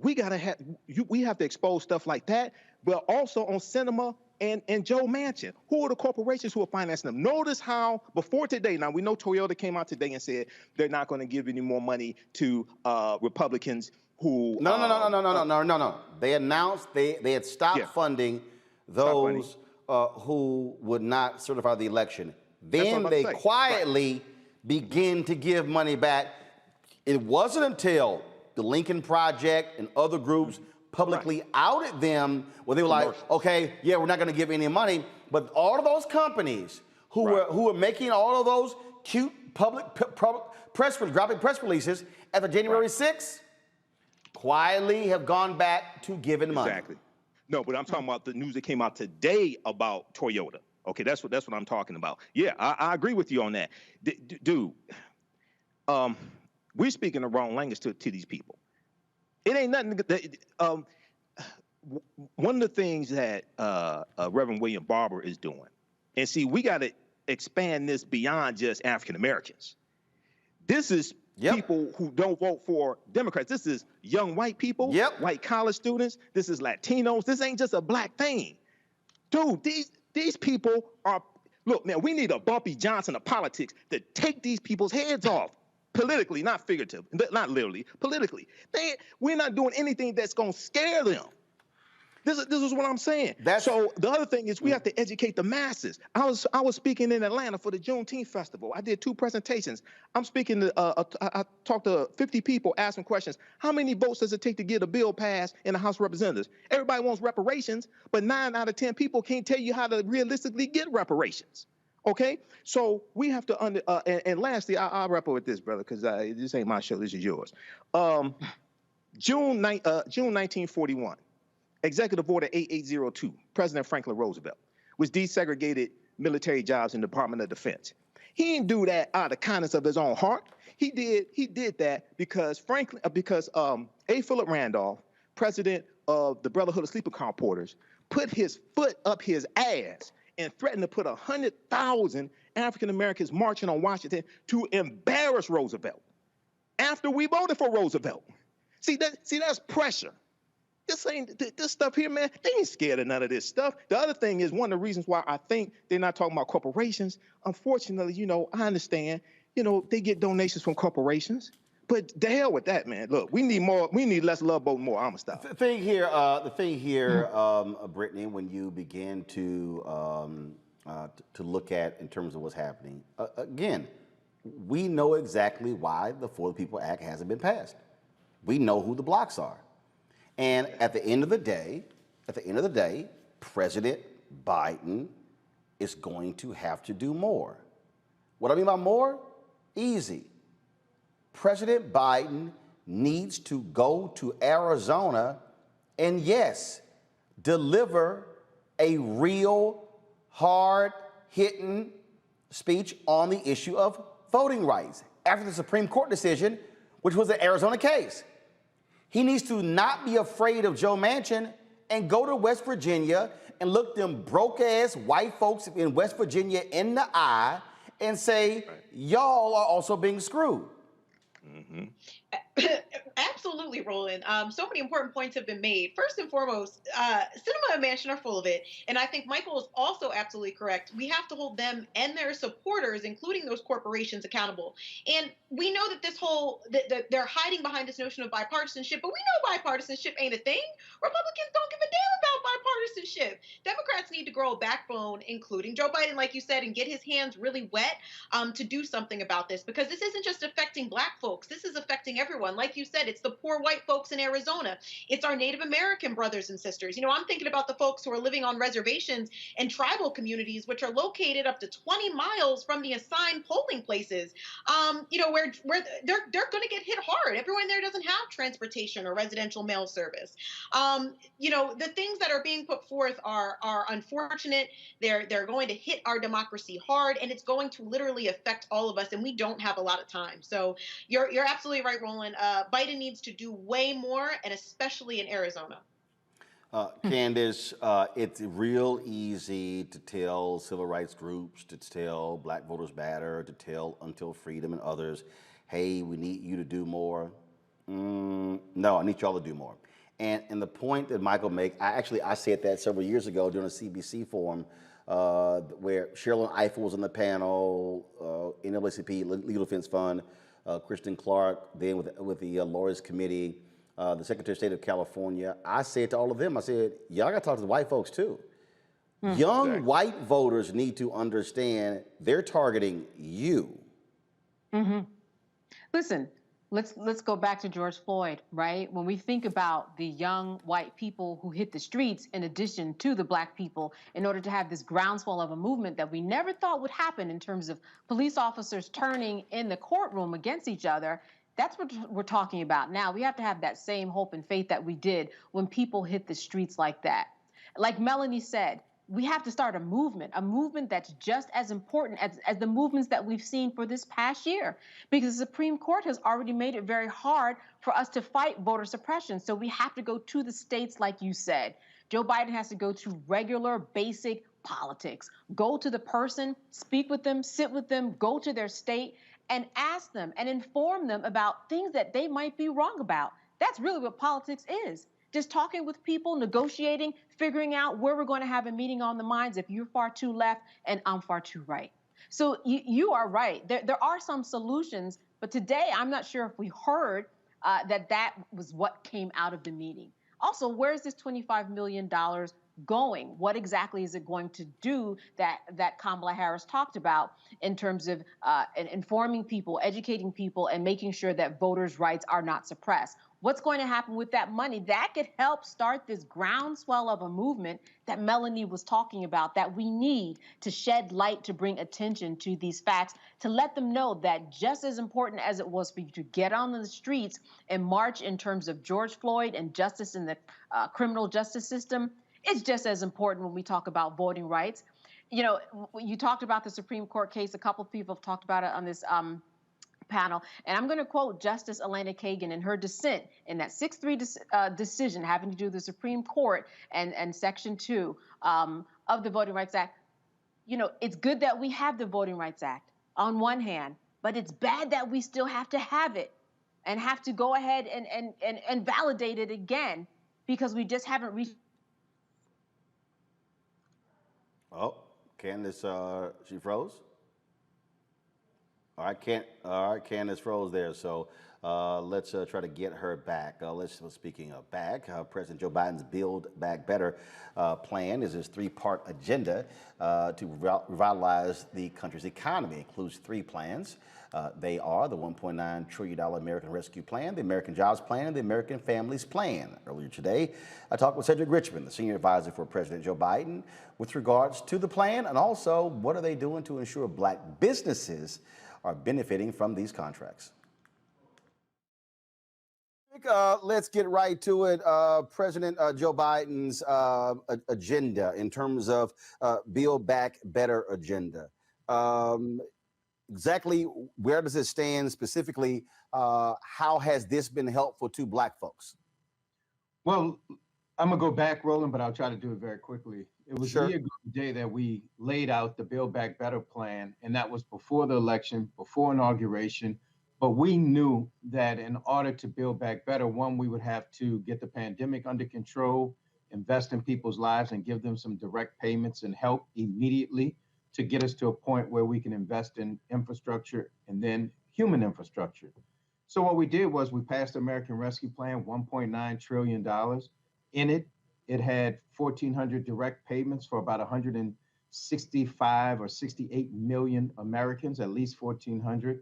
We have to expose stuff like that, but also on cinema and Joe Manchin. Who are the corporations who are financing them? Notice how before today, now we know Toyota came out today and said they're not going to give any more money to Republicans who. No. They announced they had stopped funding those who would not certify the election. Then they quietly begin to give money back. It wasn't until the Lincoln Project and other groups publicly outed them where they were like, okay, yeah, we're not going to give any money. But all of those companies who were making all of those cute public dropping press releases after January 6th quietly have gone back to giving money. Exactly. No, but I'm talking about the news that came out today about Toyota. Okay, that's what I'm talking about. Yeah, I agree with you on that. Dude, we're speaking the wrong language to these people. It ain't nothing. One of the things that Reverend William Barber is doing, and see, we got to expand this beyond just African Americans. This is people who don't vote for Democrats. This is young white people, white college students. This is Latinos. This ain't just a black thing. Dude, these people are, look, man, we need a Bumpy Johnson of politics to take these people's heads off. Politically, not figurative, not literally, politically. We're not doing anything that's going to scare them. This is what I'm saying. So the other thing is we have to educate the masses. I was speaking in Atlanta for the Juneteenth Festival. I did 2 presentations. I'm speaking to, I talked to 50 people, asking questions. How many votes does it take to get a bill passed in the House of Representatives? Everybody wants reparations, but 9 out of 10 people can't tell you how to realistically get reparations. Okay, so we have to and lastly, I'll wrap up with this, brother, because this ain't my show. This is yours. June 1941, Executive Order 8802, President Franklin Roosevelt, which desegregated military jobs in the Department of Defense. He didn't do that out of the kindness of his own heart. He did that because A. Philip Randolph, president of the Brotherhood of Sleeper Car Porters, put his foot up his ass and threatened to put 100,000 African Americans marching on Washington to embarrass Roosevelt after we voted for Roosevelt. See, that's pressure. This stuff here, man, they ain't scared of none of this stuff. The other thing is, one of the reasons why I think they're not talking about corporations, unfortunately, I understand, they get donations from corporations. But the hell with that, man. Look, we need less love vote, more Amistad. The thing here, Brittany, when you begin to look at in terms of what's happening, again, we know exactly why the For the People Act hasn't been passed. We know who the blocks are. And at the end of the day, President Biden is going to have to do more. What I mean by more? Easy. President Biden needs to go to Arizona and, yes, deliver a real, hard-hitting speech on the issue of voting rights after the Supreme Court decision, which was the Arizona case. He needs to not be afraid of Joe Manchin and go to West Virginia and look them broke-ass white folks in West Virginia in the eye and say, y'all are also being screwed. Mm-hmm. Absolutely, Roland. So many important points have been made. First and foremost, Sinema and Manchin are full of it. And I think Michael is also absolutely correct. We have to hold them and their supporters, including those corporations, accountable. And we know that this whole, they're hiding behind this notion of bipartisanship, but we know bipartisanship ain't a thing. Republicans don't give a damn about bipartisanship. Democrats need to grow a backbone, including Joe Biden, like you said, and get his hands really wet to do something about this, because this isn't just affecting Black folks. This is affecting everyone. Like you said, it's the poor white folks in Arizona. It's our Native American brothers and sisters. You know, I'm thinking about the folks who are living on reservations and tribal communities, which are located up to 20 miles from the assigned polling places, you know, where they're going to get hit hard. Everyone there doesn't have transportation or residential mail service. You know, the things that are being put forth are unfortunate. They're going to hit our democracy hard, and it's going to literally affect all of us, and we don't have a lot of time. So you're absolutely right, Roland. Biden needs to do way more, and especially in Arizona. Candace, it's real easy to tell civil rights groups, to tell Black Voters Matter, to tell Until Freedom and others, hey, we need you to do more. No, I need y'all to do more. And the point that Michael makes, I said that several years ago during a CBC forum where Sherilyn Ifill was on the panel, NAACP, Legal Defense Fund, Kristen Clark, then with the Lawyers Committee, the Secretary of State of California. I said to all of them, I said, y'all got to talk to the white folks too. Young white voters need to understand they're targeting you. Listen, let's go back to George Floyd, right? When we think about the young white people who hit the streets in addition to the Black people in order to have this groundswell of a movement that we never thought would happen in terms of police officers turning in the courtroom against each other, that's what we're talking about now. We have to have that same hope and faith that we did when people hit the streets like that. Like Melanie said, we have to start a movement that's just as important as the movements that we've seen for this past year, because the Supreme Court has already made it very hard for us to fight voter suppression. So we have to go to the states, like you said. Joe Biden has to go to regular, basic politics. Go to the person, speak with them, sit with them, go to their state and ask them and inform them about things that they might be wrong about. That's really what politics is. Just talking with people, negotiating, figuring out where we're going to have a meeting on the minds if you're far too left and I'm far too right. So you are right. There are some solutions, but today I'm not sure if we heard that was what came out of the meeting. Also, where's this $25 million going? What exactly is it going to do that Kamala Harris talked about in terms of informing people, educating people, and making sure that voters' rights are not suppressed? What's going to happen with that money? That could help start this groundswell of a movement that Melanie was talking about, that we need to shed light, to bring attention to these facts, to let them know that just as important as it was for you to get on the streets and march in terms of George Floyd and justice in the criminal justice system, it's just as important when we talk about voting rights. You know, you talked about the Supreme Court case. A couple of people have talked about it on this panel, and I'm going to quote Justice Elena Kagan in her dissent in that 6-3 decision having to do with the Supreme Court and Section 2 of the Voting Rights Act. You know, it's good that we have the Voting Rights Act on one hand, but it's bad that we still have to have it and have to go ahead and validate it again because we just haven't reached. Oh, Candace, she froze? All right, Candace froze there. So let's try to get her back. Speaking of back, President Joe Biden's Build Back Better plan is his 3-part agenda to revitalize the country's economy. It includes 3 plans. They are the $1.9 trillion American Rescue Plan, the American Jobs Plan, and the American Families Plan. Earlier today, I talked with Cedric Richmond, the senior advisor for President Joe Biden, with regards to the plan and also what are they doing to ensure Black businesses are benefiting from these contracts. Let's get right to it. President Joe Biden's agenda in terms of Build Back Better agenda. Exactly where does it stand specifically? How has this been helpful to Black folks? Well, I'm gonna go back, Roland, but I'll try to do it very quickly. It was a year ago today that we laid out the Build Back Better plan, and that was before the election, before inauguration. But we knew that in order to build back better, one, we would have to get the pandemic under control, invest in people's lives, and give them some direct payments and help immediately to get us to a point where we can invest in infrastructure and then human infrastructure. So what we did was we passed the American Rescue Plan, $1.9 trillion. In it, it had 1,400 direct payments for about 165 or 68 million Americans, at least 1,400.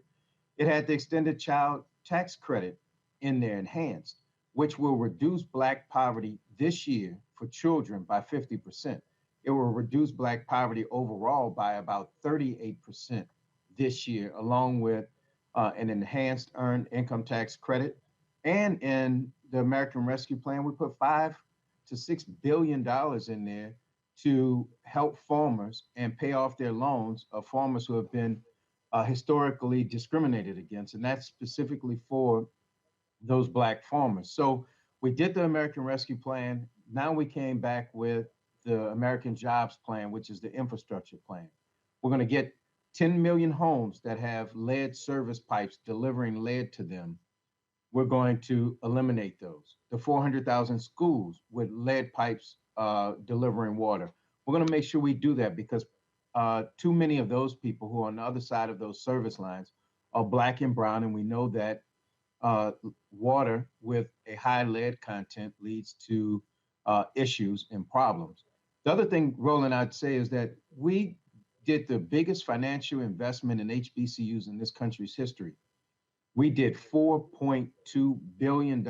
It had the extended child tax credit in there, enhanced, which will reduce Black poverty this year for children by 50%. It will reduce Black poverty overall by about 38% this year, along with an enhanced earned income tax credit. And in the American Rescue Plan, we put $5 to $6 billion in there to help farmers and pay off their loans of farmers who have been historically discriminated against. And that's specifically for those Black farmers. So we did the American Rescue Plan. Now we came back with the American Jobs Plan, which is the infrastructure plan. We're going to get 10 million homes that have lead service pipes delivering lead to them. We're going to eliminate those. The 400,000 schools with lead pipes delivering water. We're going to make sure we do that because too many of those people who are on the other side of those service lines are Black and brown, and we know that water with a high lead content leads to issues and problems. The other thing, Roland, I'd say is that we did the biggest financial investment in HBCUs in this country's history. We did $4.2 billion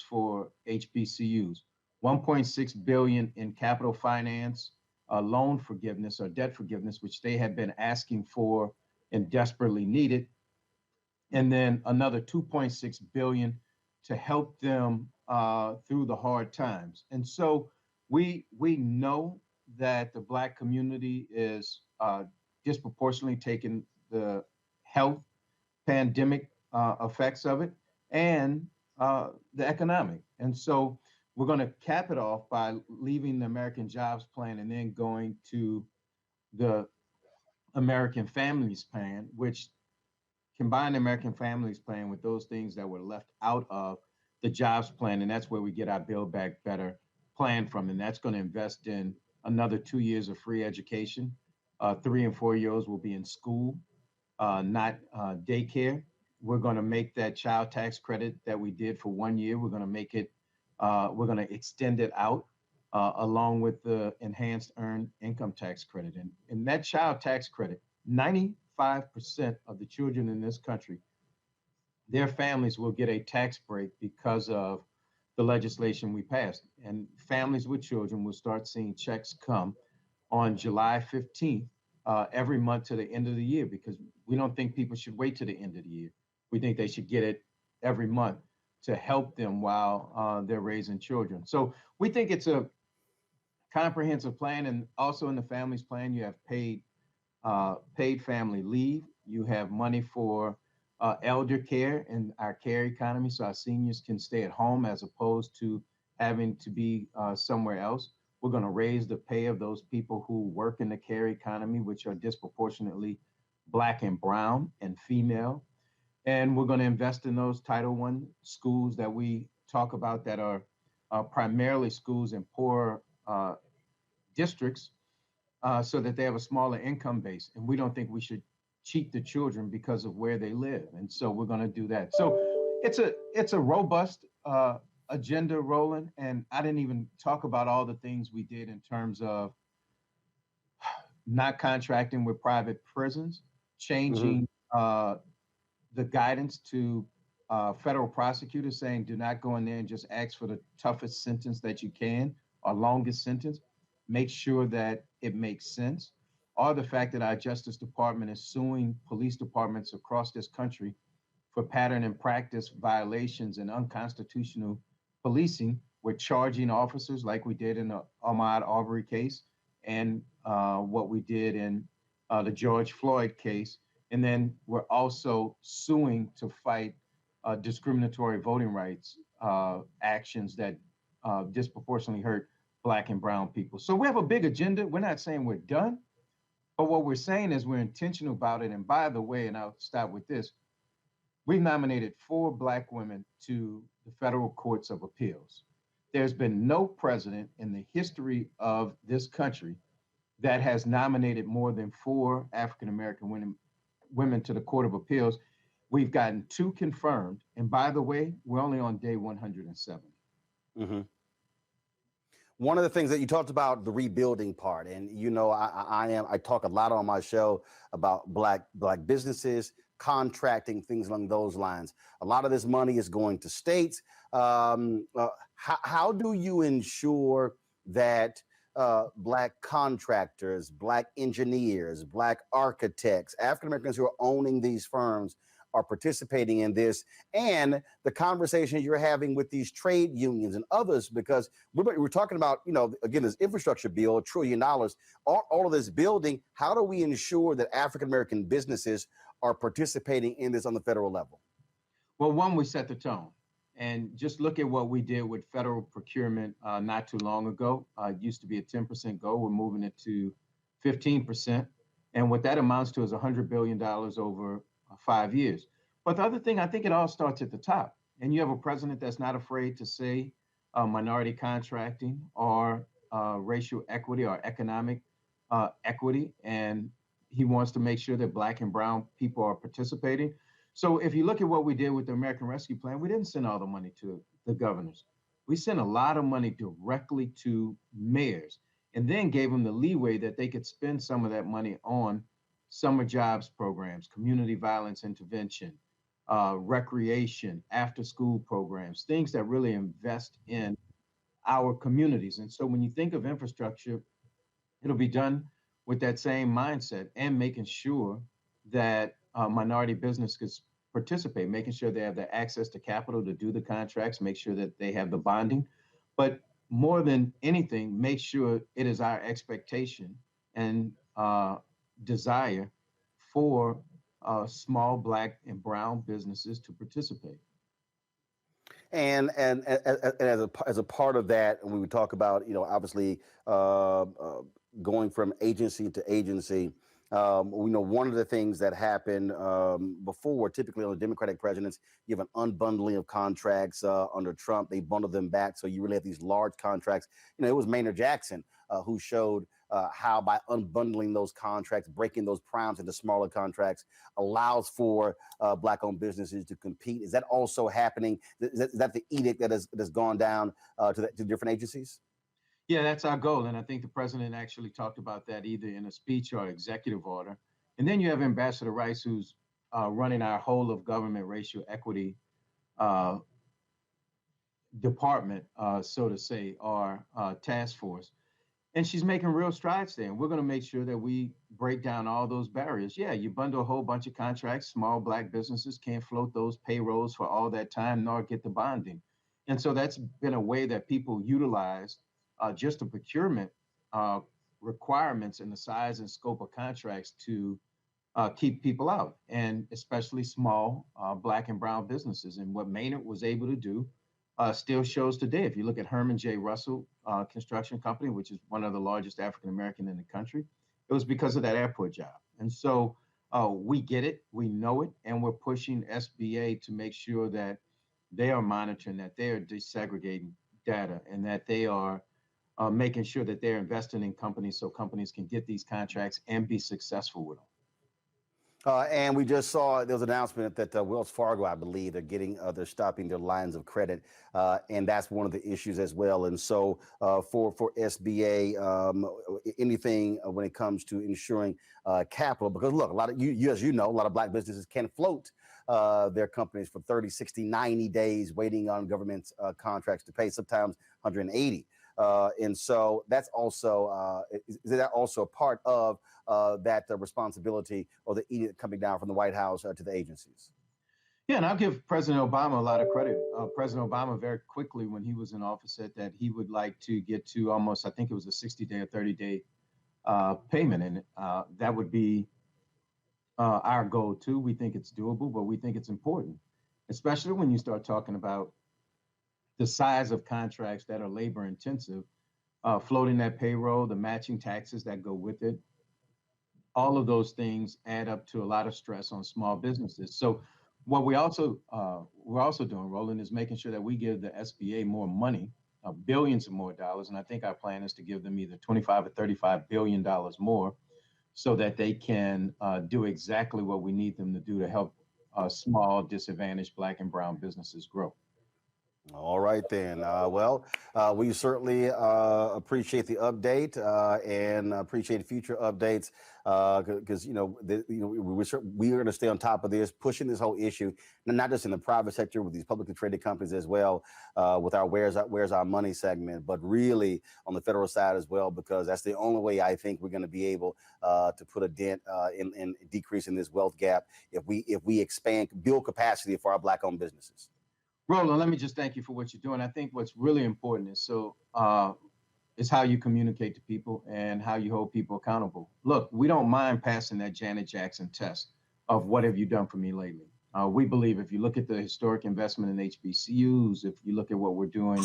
for HBCUs, $1.6 billion in capital finance, loan forgiveness or debt forgiveness, which they had been asking for and desperately needed, and then another $2.6 billion to help them through the hard times. And so we know that the Black community is disproportionately taking the health pandemic effects of it and the economic. And so we're going to cap it off by leaving the American Jobs Plan and then going to the American Families Plan, which combined the American Families Plan with those things that were left out of the Jobs Plan. And that's where we get our Build Back Better plan from. And that's going to invest in another 2 years of free education. 3 and 4 years will be in school, not daycare. We're going to make that child tax credit that we did for 1 year. We're going to make it, we're going to extend it out along with the enhanced earned income tax credit. And that child tax credit, 95% of the children in this country, their families will get a tax break because of the legislation we passed. And families with children will start seeing checks come on July 15th every month to the end of the year, because we don't think people should wait to the end of the year. We think they should get it every month to help them while they're raising children. So we think it's a comprehensive plan. And also in the families plan, you have paid family leave. You have money for elder care in our care economy, so our seniors can stay at home as opposed to having to be somewhere else. We're going to raise the pay of those people who work in the care economy, which are disproportionately Black and brown and female. And we're going to invest in those Title I schools that we talk about that are primarily schools in poor districts so that they have a smaller income base. And we don't think we should cheat the children because of where they live. And so we're going to do that. So it's a robust agenda, Roland. And I didn't even talk about all the things we did in terms of not contracting with private prisons, changing the guidance to federal prosecutors saying, do not go in there and just ask for the toughest sentence that you can or longest sentence. Make sure that it makes sense. Or the fact that our Justice Department is suing police departments across this country for pattern and practice violations and unconstitutional policing. We're charging officers like we did in the Ahmaud Arbery case and what we did in the George Floyd case. And then we're also suing to fight discriminatory voting rights actions that disproportionately hurt Black and brown people. So we have a big agenda. We're not saying we're done, but what we're saying is we're intentional about it. And by the way, and I'll start with this, we've nominated 4 Black women to the federal courts of appeals. There's been no president in the history of this country that has nominated more than 4 African-American women to the Court of Appeals. We've gotten 2 confirmed. And by the way, we're only on day 170. Mm-hmm. One of the things that you talked about, the rebuilding part, and you know, I talk a lot on my show about black businesses, contracting, things along those lines. A lot of this money is going to states. How do you ensure that Black contractors, Black engineers, Black architects, African Americans who are owning these firms are participating in this, and the conversations you're having with these trade unions and others? Because we're talking about, you know, again, this infrastructure bill, $1 trillion, all of this building. How do we ensure that African American businesses are participating in this on the federal level? Well, one, we set the tone. And just look at what we did with federal procurement not too long ago. It used to be a 10% goal. We're moving it to 15%. And what that amounts to is $100 billion over 5 years. But the other thing, I think it all starts at the top. And you have a president that's not afraid to say minority contracting or racial equity or economic equity. And he wants to make sure that Black and brown people are participating. So if you look at what we did with the American Rescue Plan, we didn't send all the money to the governors. We sent a lot of money directly to mayors and then gave them the leeway that they could spend some of that money on summer jobs programs, community violence intervention, recreation, after school programs, things that really invest in our communities. And so when you think of infrastructure, it'll be done with that same mindset and making sure that minority businesses participate, making sure they have the access to capital to do the contracts, make sure that they have the bonding. But more than anything, make sure it is our expectation and desire for small Black and brown businesses to participate. And as a part of that, when we talk about, you know, obviously going from agency to agency, we know one of the things that happened before, typically under Democratic presidents, you have an unbundling of contracts. Under Trump, they bundled them back. So you really have these large contracts. You know, it was Maynard Jackson who showed how by unbundling those contracts, breaking those primes into smaller contracts, allows for Black-owned businesses to compete. Is that also happening? Is that the edict that has gone down to different agencies? Yeah, that's our goal. And I think the president actually talked about that either in a speech or executive order. And then you have Ambassador Rice, who's running our whole of government racial equity department, so to say, our task force. And she's making real strides there. And we're going to make sure that we break down all those barriers. Yeah, you bundle a whole bunch of contracts. Small Black businesses can't float those payrolls for all that time, nor get the bonding. And so that's been a way that people utilize just the procurement requirements and the size and scope of contracts to keep people out, and especially small Black and brown businesses. And what Maynard was able to do still shows today. If you look at Herman J. Russell Construction Company, which is one of the largest African-American in the country, it was because of that airport job. And so we get it, we know it, and we're pushing SBA to make sure that they are monitoring, that they are desegregating data, and that they are making sure that they're investing in companies so companies can get these contracts and be successful with them. And we just saw there was an announcement that Wells Fargo, I believe, they're stopping their lines of credit, and that's one of the issues as well. And so for SBA, anything when it comes to ensuring capital, because look, a lot of you, as you know, a lot of Black businesses can float their companies for 30, 60, 90 days waiting on government contracts to pay, sometimes 180. And so that's also, is that also a part of that responsibility or the edict coming down from the White House to the agencies? Yeah, and I'll give President Obama a lot of credit. President Obama very quickly, when he was in office, said that he would like to get to almost, I think it was a 60-day or 30-day payment. And that would be our goal too. We think it's doable, but we think it's important, especially when you start talking about the size of contracts that are labor intensive, floating that payroll, the matching taxes that go with it. All of those things add up to a lot of stress on small businesses. So what we're also doing, Roland, is making sure that we give the SBA more money, billions of more dollars. And I think our plan is to give them either $25 or $35 billion more so that they can do exactly what we need them to do to help small, disadvantaged Black and brown businesses grow. All right, then. We certainly appreciate the update and appreciate future updates because we're going to stay on top of this, pushing this whole issue, and not just in the private sector with these publicly traded companies as well, with our Where's Our Money segment, but really on the federal side as well, because that's the only way I think we're going to be able to put a dent in decreasing this wealth gap if we expand, build capacity for our Black-owned businesses. Roland, let me just thank you for what you're doing. I think what's really important is is how you communicate to people and how you hold people accountable. Look, we don't mind passing that Janet Jackson test of what have you done for me lately. We believe if you look at the historic investment in HBCUs, if you look at what we're doing,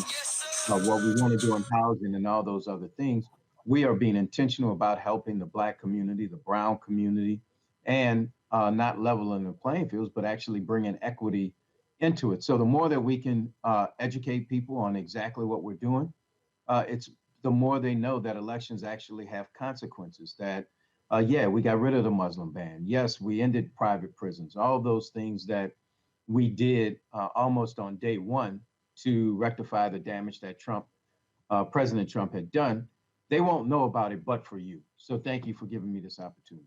what we want to do in housing and all those other things, we are being intentional about helping the Black community, the brown community, and not leveling the playing fields, but actually bringing equity into it. So the more that we can educate people on exactly what we're doing, it's the more they know that elections actually have consequences. That, yeah, we got rid of the Muslim ban. Yes, we ended private prisons. All those things that we did almost on day one to rectify the damage that President Trump had done. They won't know about it but for you. So thank you for giving me this opportunity.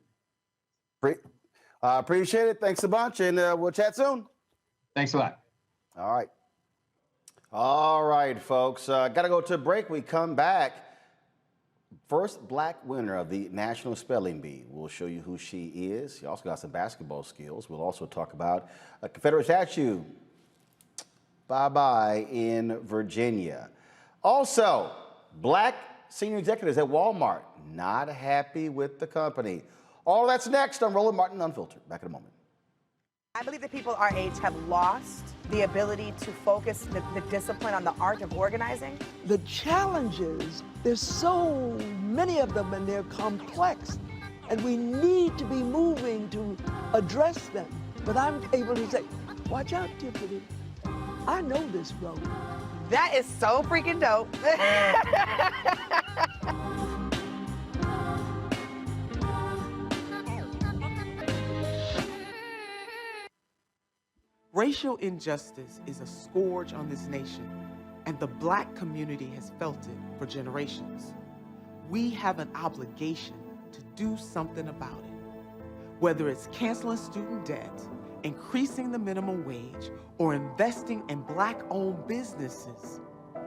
Appreciate it. Thanks a bunch, and we'll chat soon. Thanks a lot. All right. All right, folks. Got to go to a break. We come back. First Black winner of the National Spelling Bee. We'll show you who she is. She also got some basketball skills. We'll also talk about a Confederate statue. Bye-bye in Virginia. Also, Black senior executives at Walmart not happy with the company. All that's next on Roland Martin Unfiltered. Back in a moment. I believe that people our age have lost the ability to focus the discipline on the art of organizing. The challenges, there's so many of them and they're complex, and we need to be moving to address them. But I'm able to say, watch out, Tiffany. I know this road. That is so freaking dope. Racial injustice is a scourge on this nation, and the Black community has felt it for generations. We have an obligation to do something about it. Whether it's canceling student debt, increasing the minimum wage, or investing in Black-owned businesses,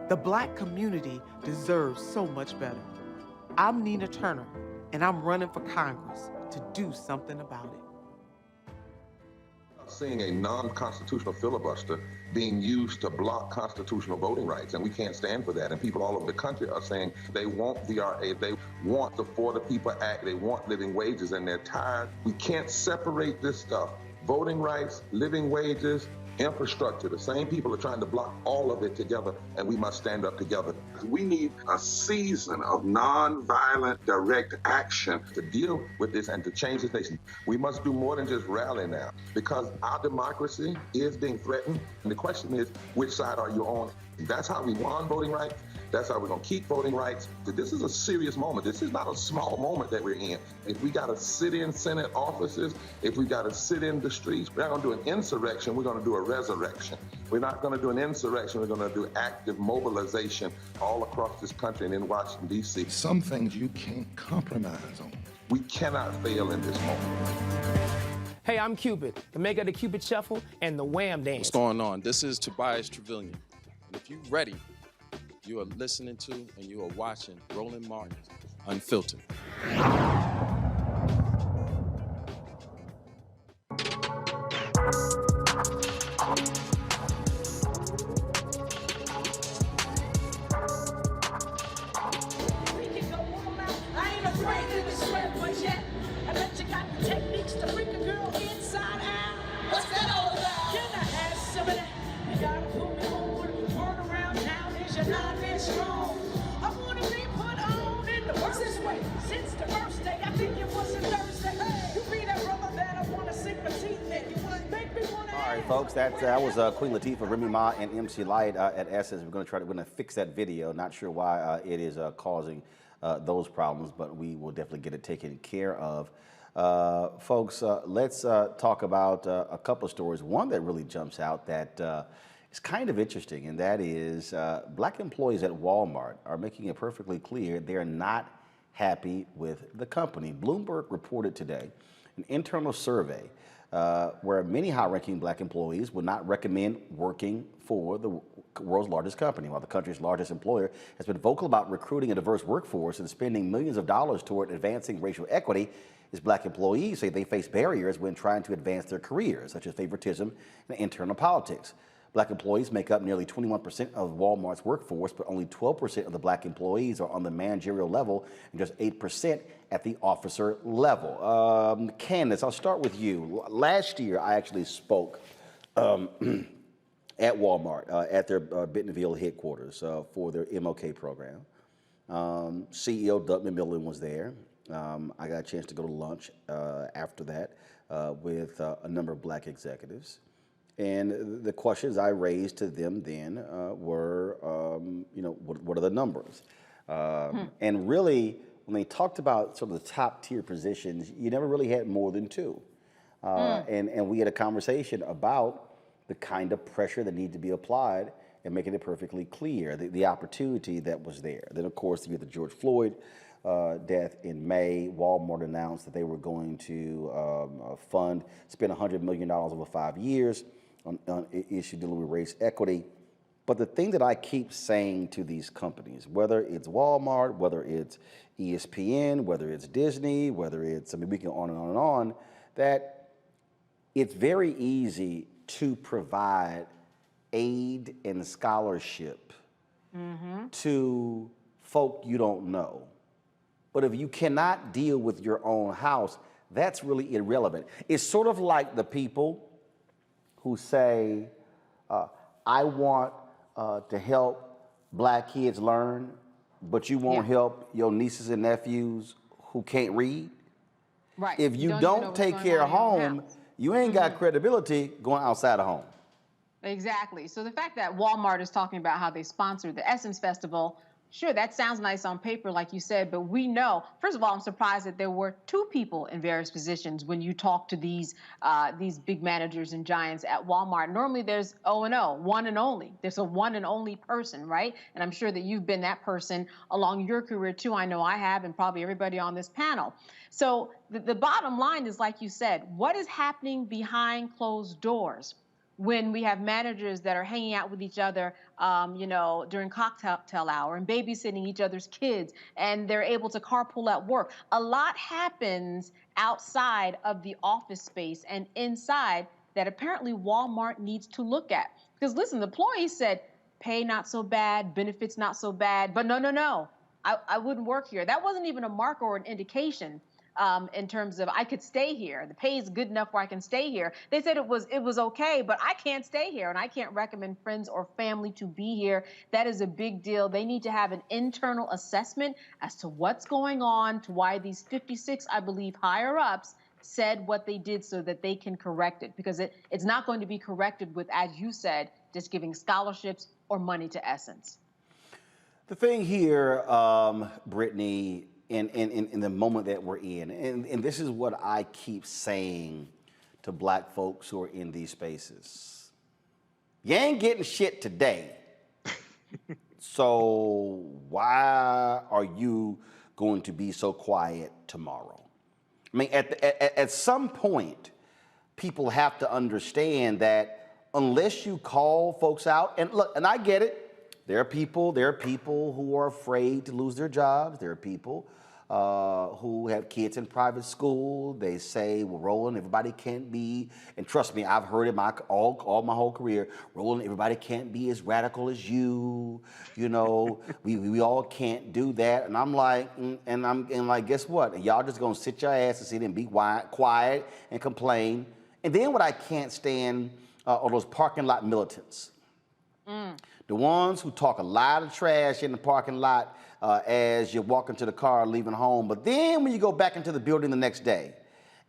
the Black community deserves so much better. I'm Nina Turner, and I'm running for Congress to do something about it. Seeing a non-constitutional filibuster being used to block constitutional voting rights, and we can't stand for that. And people all over the country are saying they want VRA, they want the For the People Act, they want living wages, and they're tired. We can't separate this stuff. Voting rights, living wages, infrastructure. The same people are trying to block all of it together, and we must stand up together. We need a season of nonviolent direct action to deal with this and to change this nation. We must do more than just rally now, because our democracy is being threatened. And the question is, which side are you on? That's how we won voting rights. That's how we're going to keep voting rights. This is a serious moment. This is not a small moment that we're in. If we got to sit in Senate offices, if we got to sit in the streets, we're not going to do an insurrection. We're going to do a resurrection. We're not going to do an insurrection. We're going to do active mobilization all across this country and in Washington, D.C. Some things you can't compromise on. We cannot fail in this moment. Hey, I'm Cupid, the maker of the Cupid Shuffle and the Wham Dance. What's going on? This is Tobias Trevelyan. And if you're ready, you are listening to and you are watching Roland Martin Unfiltered. wrong. I wanna be put on in the worst way. Since the first day, I think it was a Thursday. You be that brother that I wanna sink my teeth in. Make me wanna. All right, folks, that was Queen Latifah, Remy Ma, and MC Light at Essence. We're going to fix that video. Not sure why it is causing those problems, but we will definitely get it taken care of. Folks, let's talk about a couple of stories. One that really jumps out that is kind of interesting, and that is black employees at Walmart are making it perfectly clear they're not happy with the company. Bloomberg reported today an internal survey where many high-ranking black employees would not recommend working for the world's largest company, while the country's largest employer has been vocal about recruiting a diverse workforce and spending millions of dollars toward advancing racial equity. Its black employees say they face barriers when trying to advance their careers, such as favoritism and internal politics. Black employees make up nearly 21% of Walmart's workforce, but only 12% of the black employees are on the managerial level and just 8% at the officer level. Candace, I'll start with you. Last year, I actually spoke at Walmart at their Bentonville headquarters for their MLK program. CEO Doug McMillan was there. I got a chance to go to lunch after that with a number of black executives. And the questions I raised to them then were, what are the numbers? And really, when they talked about sort of the top tier positions, you never really had more than two. And we had a conversation about the kind of pressure that needed to be applied and making it perfectly clear, the opportunity that was there. Then, of course, you had the George Floyd death in May. Walmart announced that they were going to spend $100 million over 5 years on issue dealing with race equity. But the thing that I keep saying to these companies, whether it's Walmart, whether it's ESPN, whether it's Disney, whether it's, we can on and on and on, that it's very easy to provide aid and scholarship to folk you don't know. But if you cannot deal with your own house, that's really irrelevant. It's sort of like the people who say, I want to help black kids learn, but you won't help your nieces and nephews who can't read. Right. If you don't take care of home, you ain't got credibility going outside of home. Exactly. So the fact that Walmart is talking about how they sponsored the Essence Festival, sure, that sounds nice on paper, like you said, but we know, first of all, I'm surprised that there were two people in various positions when you talk to these big managers and giants at Walmart. Normally there's O&O, one and only. There's a one and only person, right? And I'm sure that you've been that person along your career too. I know I have, and probably everybody on this panel. So the bottom line is, like you said, what is happening behind closed doors when we have managers that are hanging out with each other, during cocktail hour and babysitting each other's kids, and they're able to carpool at work. A lot happens outside of the office space and inside that apparently Walmart needs to look at. Because listen, the employees said, pay not so bad, benefits not so bad, but no, I wouldn't work here. That wasn't even a marker or an indication in terms of I could stay here. The pay is good enough where I can stay here. They said it was okay, but I can't stay here and I can't recommend friends or family to be here. That is a big deal. They need to have an internal assessment as to what's going on, to why these 56, I believe, higher ups said what they did so that they can correct it, because it's not going to be corrected with, as you said, just giving scholarships or money to Essence. The thing here, Brittany, in the moment that we're in, and this is what I keep saying to black folks who are in these spaces. You ain't getting shit today. So why are you going to be so quiet tomorrow? I mean, at some point, people have to understand that unless you call folks out, and look, and I get it, there are people who are afraid to lose their jobs. There are people who have kids in private school. They say, well, Roland, everybody can't be, and trust me, I've heard it all my whole career, Roland, everybody can't be as radical as you, we all can't do that. And I'm like, guess what? And y'all just gonna sit your ass and sit and be quiet and complain. And then what I can't stand are those parking lot militants. The ones who talk a lot of trash in the parking lot as you're walking to the car leaving home, but then when you go back into the building the next day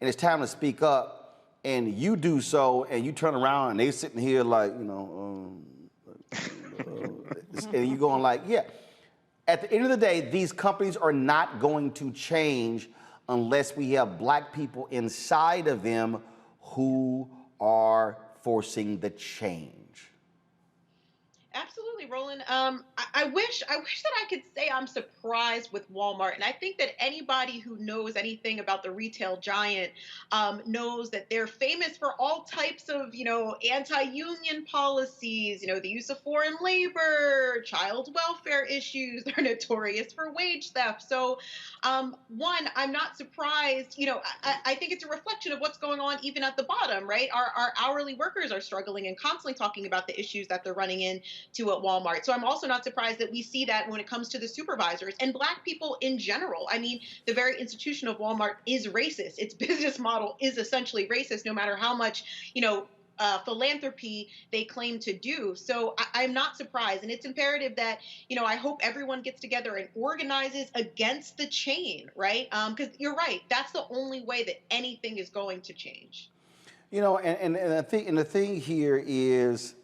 and it's time to speak up and you do so and you turn around and they sitting here like, you know, and you going like, yeah. At the end of the day, these companies are not going to change unless we have black people inside of them who are forcing the change. Absolutely, Roland. I wish that I could say I'm surprised with Walmart, and I think that anybody who knows anything about the retail giant knows that they're famous for all types of, anti-union policies, the use of foreign labor, child welfare issues. They're notorious for wage theft. So, one, I'm not surprised. I think it's a reflection of what's going on even at the bottom, right? Our hourly workers are struggling and constantly talking about the issues that they're running into at Walmart. So I'm also not surprised that we see that when it comes to the supervisors and black people in general. I mean, the very institution of Walmart is racist. Its business model is essentially racist, no matter how much, philanthropy they claim to do. So I'm not surprised. And it's imperative that, I hope everyone gets together and organizes against the chain, right? Because you're right. That's the only way that anything is going to change. And the thing here is,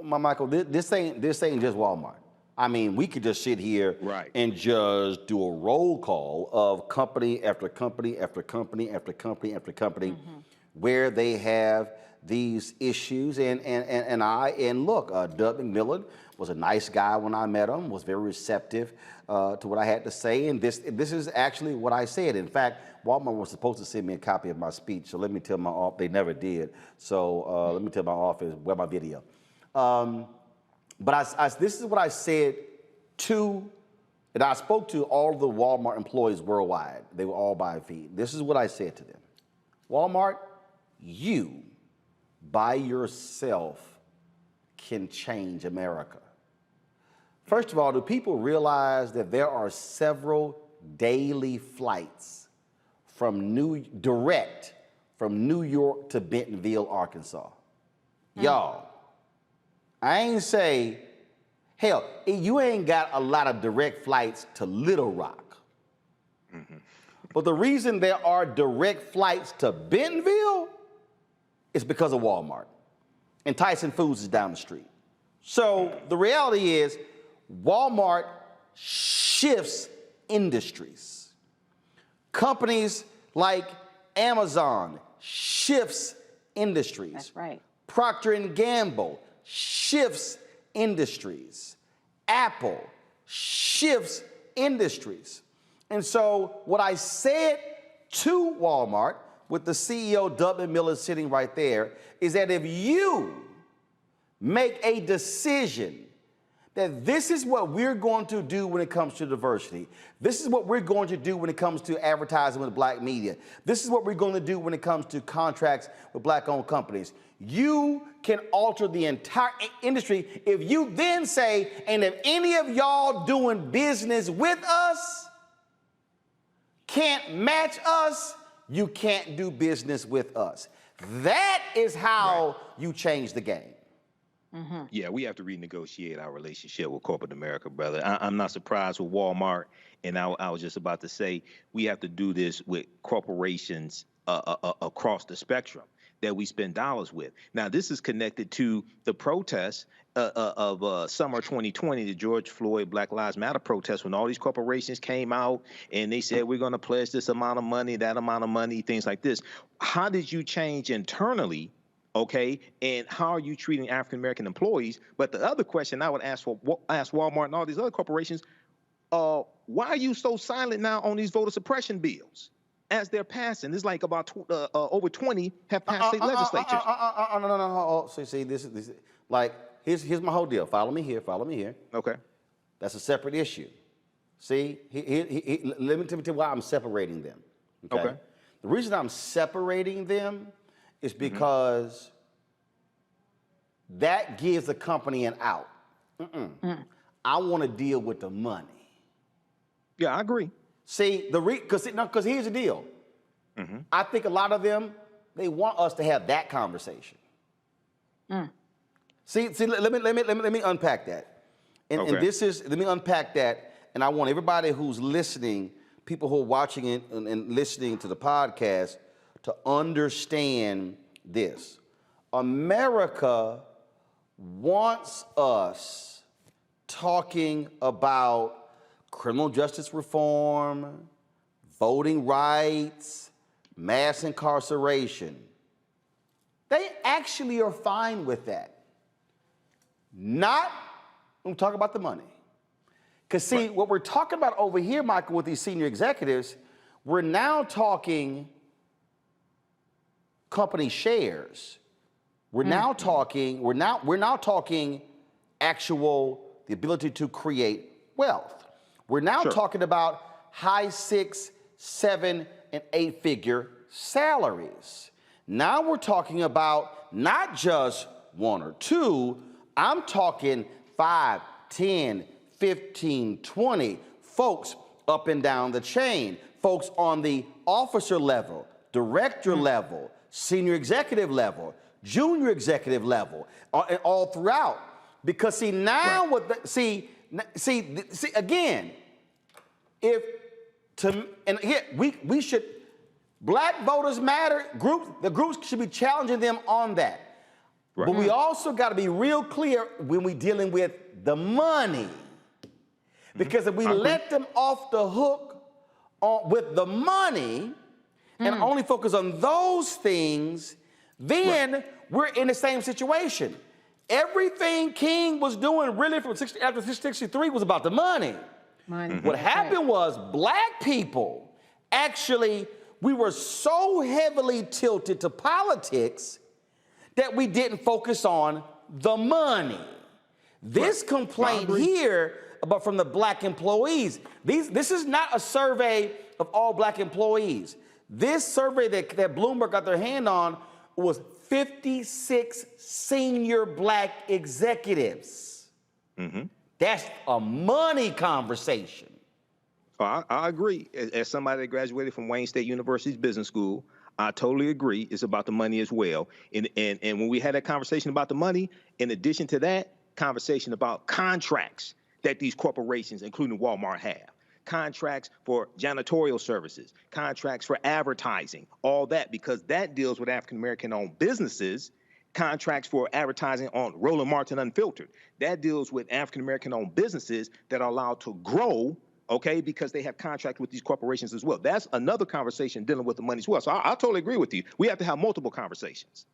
Michael, this ain't just Walmart. I mean, we could just sit here and just do a roll call of company after company after company after company after company where they have these issues. And look, Doug McMillon was a nice guy when I met him, was very receptive to what I had to say. And this is actually what I said. In fact, Walmart was supposed to send me a copy of my speech. So let me tell my office, they never did. So let me tell my office where my video. But this is what I said and I spoke to all the Walmart employees worldwide. They were all by feed. This is what I said to them. Walmart, you by yourself can change America. First of all, do people realize that there are several daily flights direct from New York to Bentonville, Arkansas? Y'all, I ain't say, hell, you ain't got a lot of direct flights to Little Rock. But the reason there are direct flights to Bentonville is because of Walmart. And Tyson Foods is down the street. So the reality is Walmart shifts industries. Companies like Amazon shifts industries. That's right. Procter & Gamble shifts industries. Apple shifts industries. And so what I said to Walmart, with the CEO, Doug McMillon, sitting right there, is that if you make a decision that this is what we're going to do when it comes to diversity, this is what we're going to do when it comes to advertising with black media, this is what we're going to do when it comes to contracts with black-owned companies, you can alter the entire industry if you then say, and if any of y'all doing business with us can't match us, you can't do business with us. That is how you change the game. Yeah, we have to renegotiate our relationship with corporate America, brother. I'm not surprised with Walmart, and I was just about to say we have to do this with corporations across the spectrum that we spend dollars with. Now, this is connected to the protests of summer 2020, the George Floyd Black Lives Matter protests, when all these corporations came out and they said, we're going to pledge this amount of money, that amount of money, things like this. How did you change internally? Okay, and how are you treating African-American employees? But the other question I would ask Walmart and all these other corporations, why are you so silent now on these voter suppression bills as they're passing? It's like about over 20 have passed state legislatures. No. So see, this is like, here's my whole deal. Follow me here. Okay. That's a separate issue. See, let me tell you why I'm separating them. Okay. The reason I'm separating them is because that gives the company an out. I want to deal with the money. Yeah, I agree. See, because here's the deal. I think a lot of them, they want us to have that conversation. See, let me unpack that. And this is, let me unpack that. And I want everybody who's listening, people who are watching it and listening to the podcast, to understand this. America wants us talking about criminal justice reform, voting rights, mass incarceration. They actually are fine with that. Not when we talk about the money. Because see, what we're talking about over here, Michael, with these senior executives, we're now talking company shares. We're now talking, we're now talking actual, the ability to create wealth. We're now talking about high 6, 7, and 8-figure salaries. Now we're talking about not just 1 or 2, I'm talking 5, 10, 15, 20 folks up and down the chain, folks on the officer level, director level, senior executive level, junior executive level, and all throughout. Because see, now see again, we should, Black Voters Matter, the groups should be challenging them on that. Right. But we also got to be real clear when we're dealing with the money. Because if we let them off the hook with the money and only focus on those things, then we're in the same situation. Everything King was doing really from after 63 was about the money. What happened was Black people actually, we were so heavily tilted to politics that we didn't focus on the money. This complaint here about from the Black employees, this is not a survey of all Black employees. This survey that Bloomberg got their hand on was 56 senior Black executives. That's a money conversation. Oh, I agree. As somebody that graduated from Wayne State University's business school, I totally agree. It's about the money as well. And when we had that conversation about the money, in addition to that, conversation about contracts that these corporations, including Walmart, have. Contracts for janitorial services, contracts for advertising, all that, because that deals with African-American-owned businesses. Contracts for advertising on Roland Martin Unfiltered. That deals with African-American-owned businesses that are allowed to grow, okay, because they have contracts with these corporations as well. That's another conversation dealing with the money as well. So I totally agree with you. We have to have multiple conversations.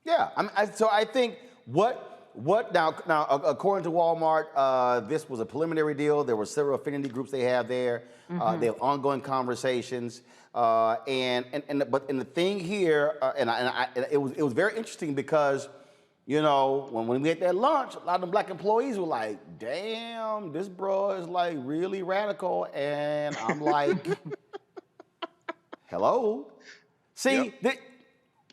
Yeah, so I think now according to Walmart, this was a preliminary deal. There were several affinity groups they have there. They have ongoing conversations. But the thing here, it was very interesting because, you know, when we had that lunch, a lot of them Black employees were like, damn, this bro is like really radical. And I'm like, hello? See,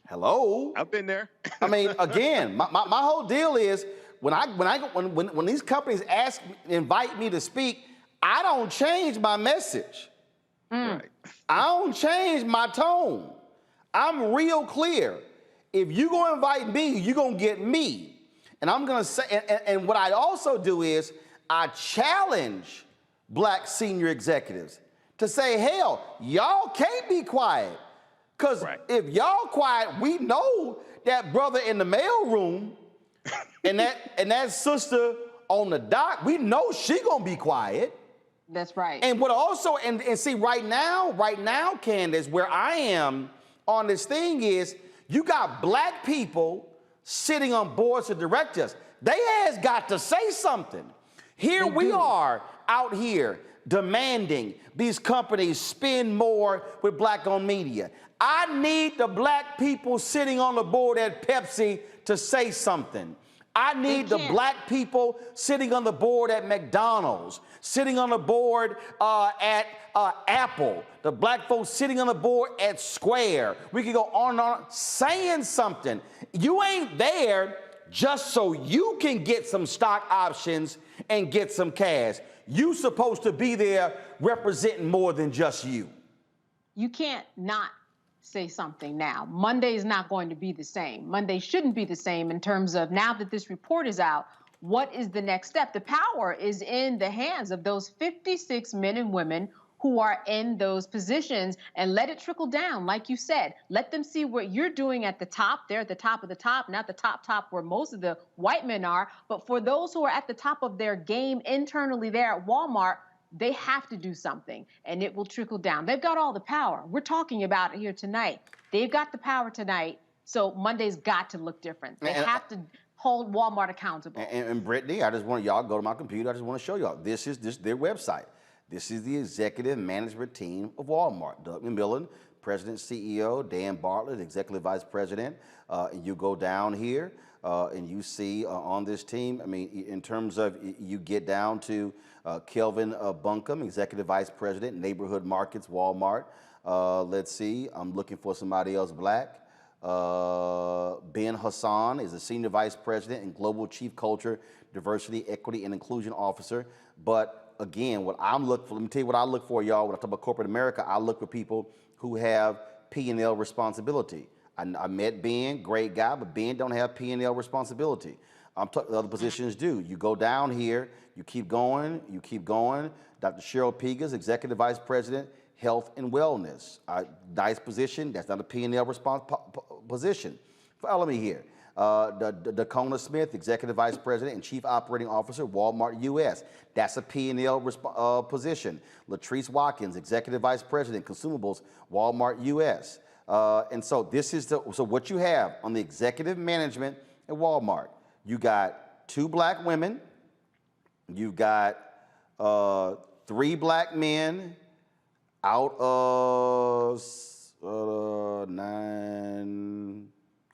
hello? I've been there. I mean, again, my whole deal is when these companies invite me to speak, I don't change my message. I don't change my tone. I'm real clear. If you gonna invite me, you gonna get me. And I'm gonna say, and what I also do is I challenge Black senior executives to say, hell, y'all can't be quiet. Because if y'all quiet, we know that brother in the mailroom and that sister on the dock, we know she gonna be quiet. That's right. And what also, and see, right now, Candace, where I am on this thing is, you got Black people sitting on boards of directors. They has got to say something. Here we are out here demanding these companies spend more with Black-owned media. I need the Black people sitting on the board at Pepsi to say something. I need the Black people sitting on the board at McDonald's, sitting on the board at Apple, the Black folks sitting on the board at Square. We could go on and on saying something. You ain't there just so you can get some stock options and get some cash. You supposed to be there representing more than just you. You can't not say something now. Monday is not going to be the same. Monday shouldn't be the same in terms of now that this report is out, What is the next step? The power is in the hands of those 56 men and women who are in those positions, and let it trickle down. Like you said, let them see what you're doing at the top. They're at the top of the top, not the top where most of the white men are. But for those who are at the top of their game internally there at Walmart, they have to do something, and it will trickle down. They've got all the power. We're talking about it here tonight. They've got the power tonight, so Monday's got to look different. They have to hold Walmart accountable. And Brittany, I just want y'all go to my computer. I just want to show y'all. This is their website. This is the executive management team of Walmart. Doug McMillon, President, CEO. Dan Bartlett, Executive Vice President. And you go down here and you see on this team, I mean, in terms of you get down to Kelvin Buncombe, Executive Vice President, Neighborhood Markets, Walmart. Let's see, I'm looking for somebody else black. Ben Hassan is the Senior Vice President and Global Chief Culture, Diversity, Equity, and Inclusion Officer. But again, what I'm looking for, let me tell you what I look for, y'all. When I talk about corporate America, I look for people who have P&L responsibility. I met Ben, great guy, but Ben don't have P&L responsibility. Other positions do. You go down here, you keep going, you keep going. Dr. Cheryl Pigas, Executive Vice President, Health and Wellness. Nice position, that's not a P&L position. Follow me here. Dakona Smith, Executive Vice President and Chief Operating Officer, Walmart U.S. That's a P&L position. Latrice Watkins, Executive Vice President, Consumables, Walmart U.S. And so this is so what you have on the executive management at Walmart. You got 2 black women. You've got 3 black men out of 9,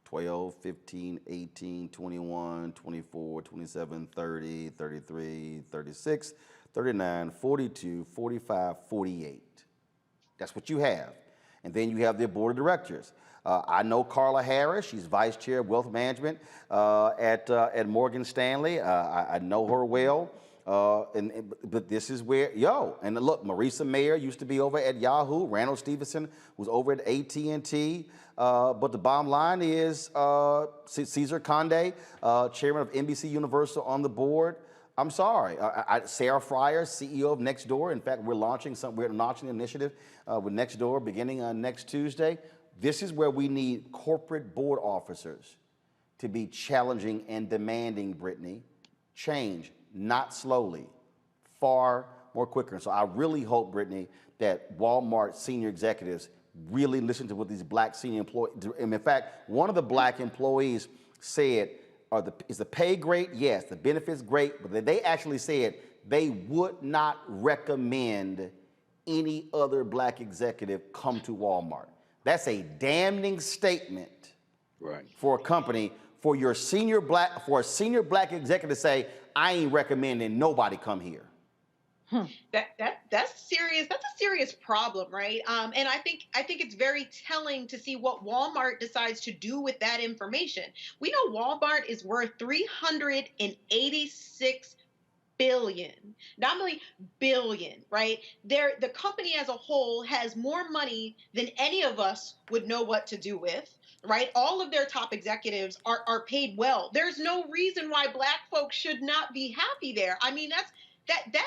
12, 15, 18, 21, 24, 27, 30, 33, 36, 39, 42, 45, 48. That's what you have. And then you have their board of directors. I know Carla Harris. She's vice chair of wealth management at Morgan Stanley. I know her well. But this is where, and look, Marisa Mayer used to be over at Yahoo. Randall Stevenson was over at AT&T. But the bottom line is Cesar Conde, chairman of NBC Universal, on the board. I'm sorry. Sarah Fryer, CEO of Nextdoor. In fact, we're launching an initiative with Nextdoor beginning next Tuesday. This is where we need corporate board officers to be challenging and demanding, Brittany, change, not slowly, far more quicker. And so I really hope, Brittany, that Walmart senior executives really listen to what these black senior employees do. And in fact, one of the black employees said, is the pay great? Yes. The benefits great, but they actually said they would not recommend any other black executive come to Walmart. That's a damning statement for a company, for a senior black executive to say, I ain't recommending nobody come here. That's serious. That's a serious problem, right? And I think it's very telling to see what Walmart decides to do with that information. We know Walmart is worth $386 billion, not only billion, right? The company as a whole has more money than any of us would know what to do with. Right? All of their top executives are paid well. There's no reason why black folks should not be happy there. I mean, that's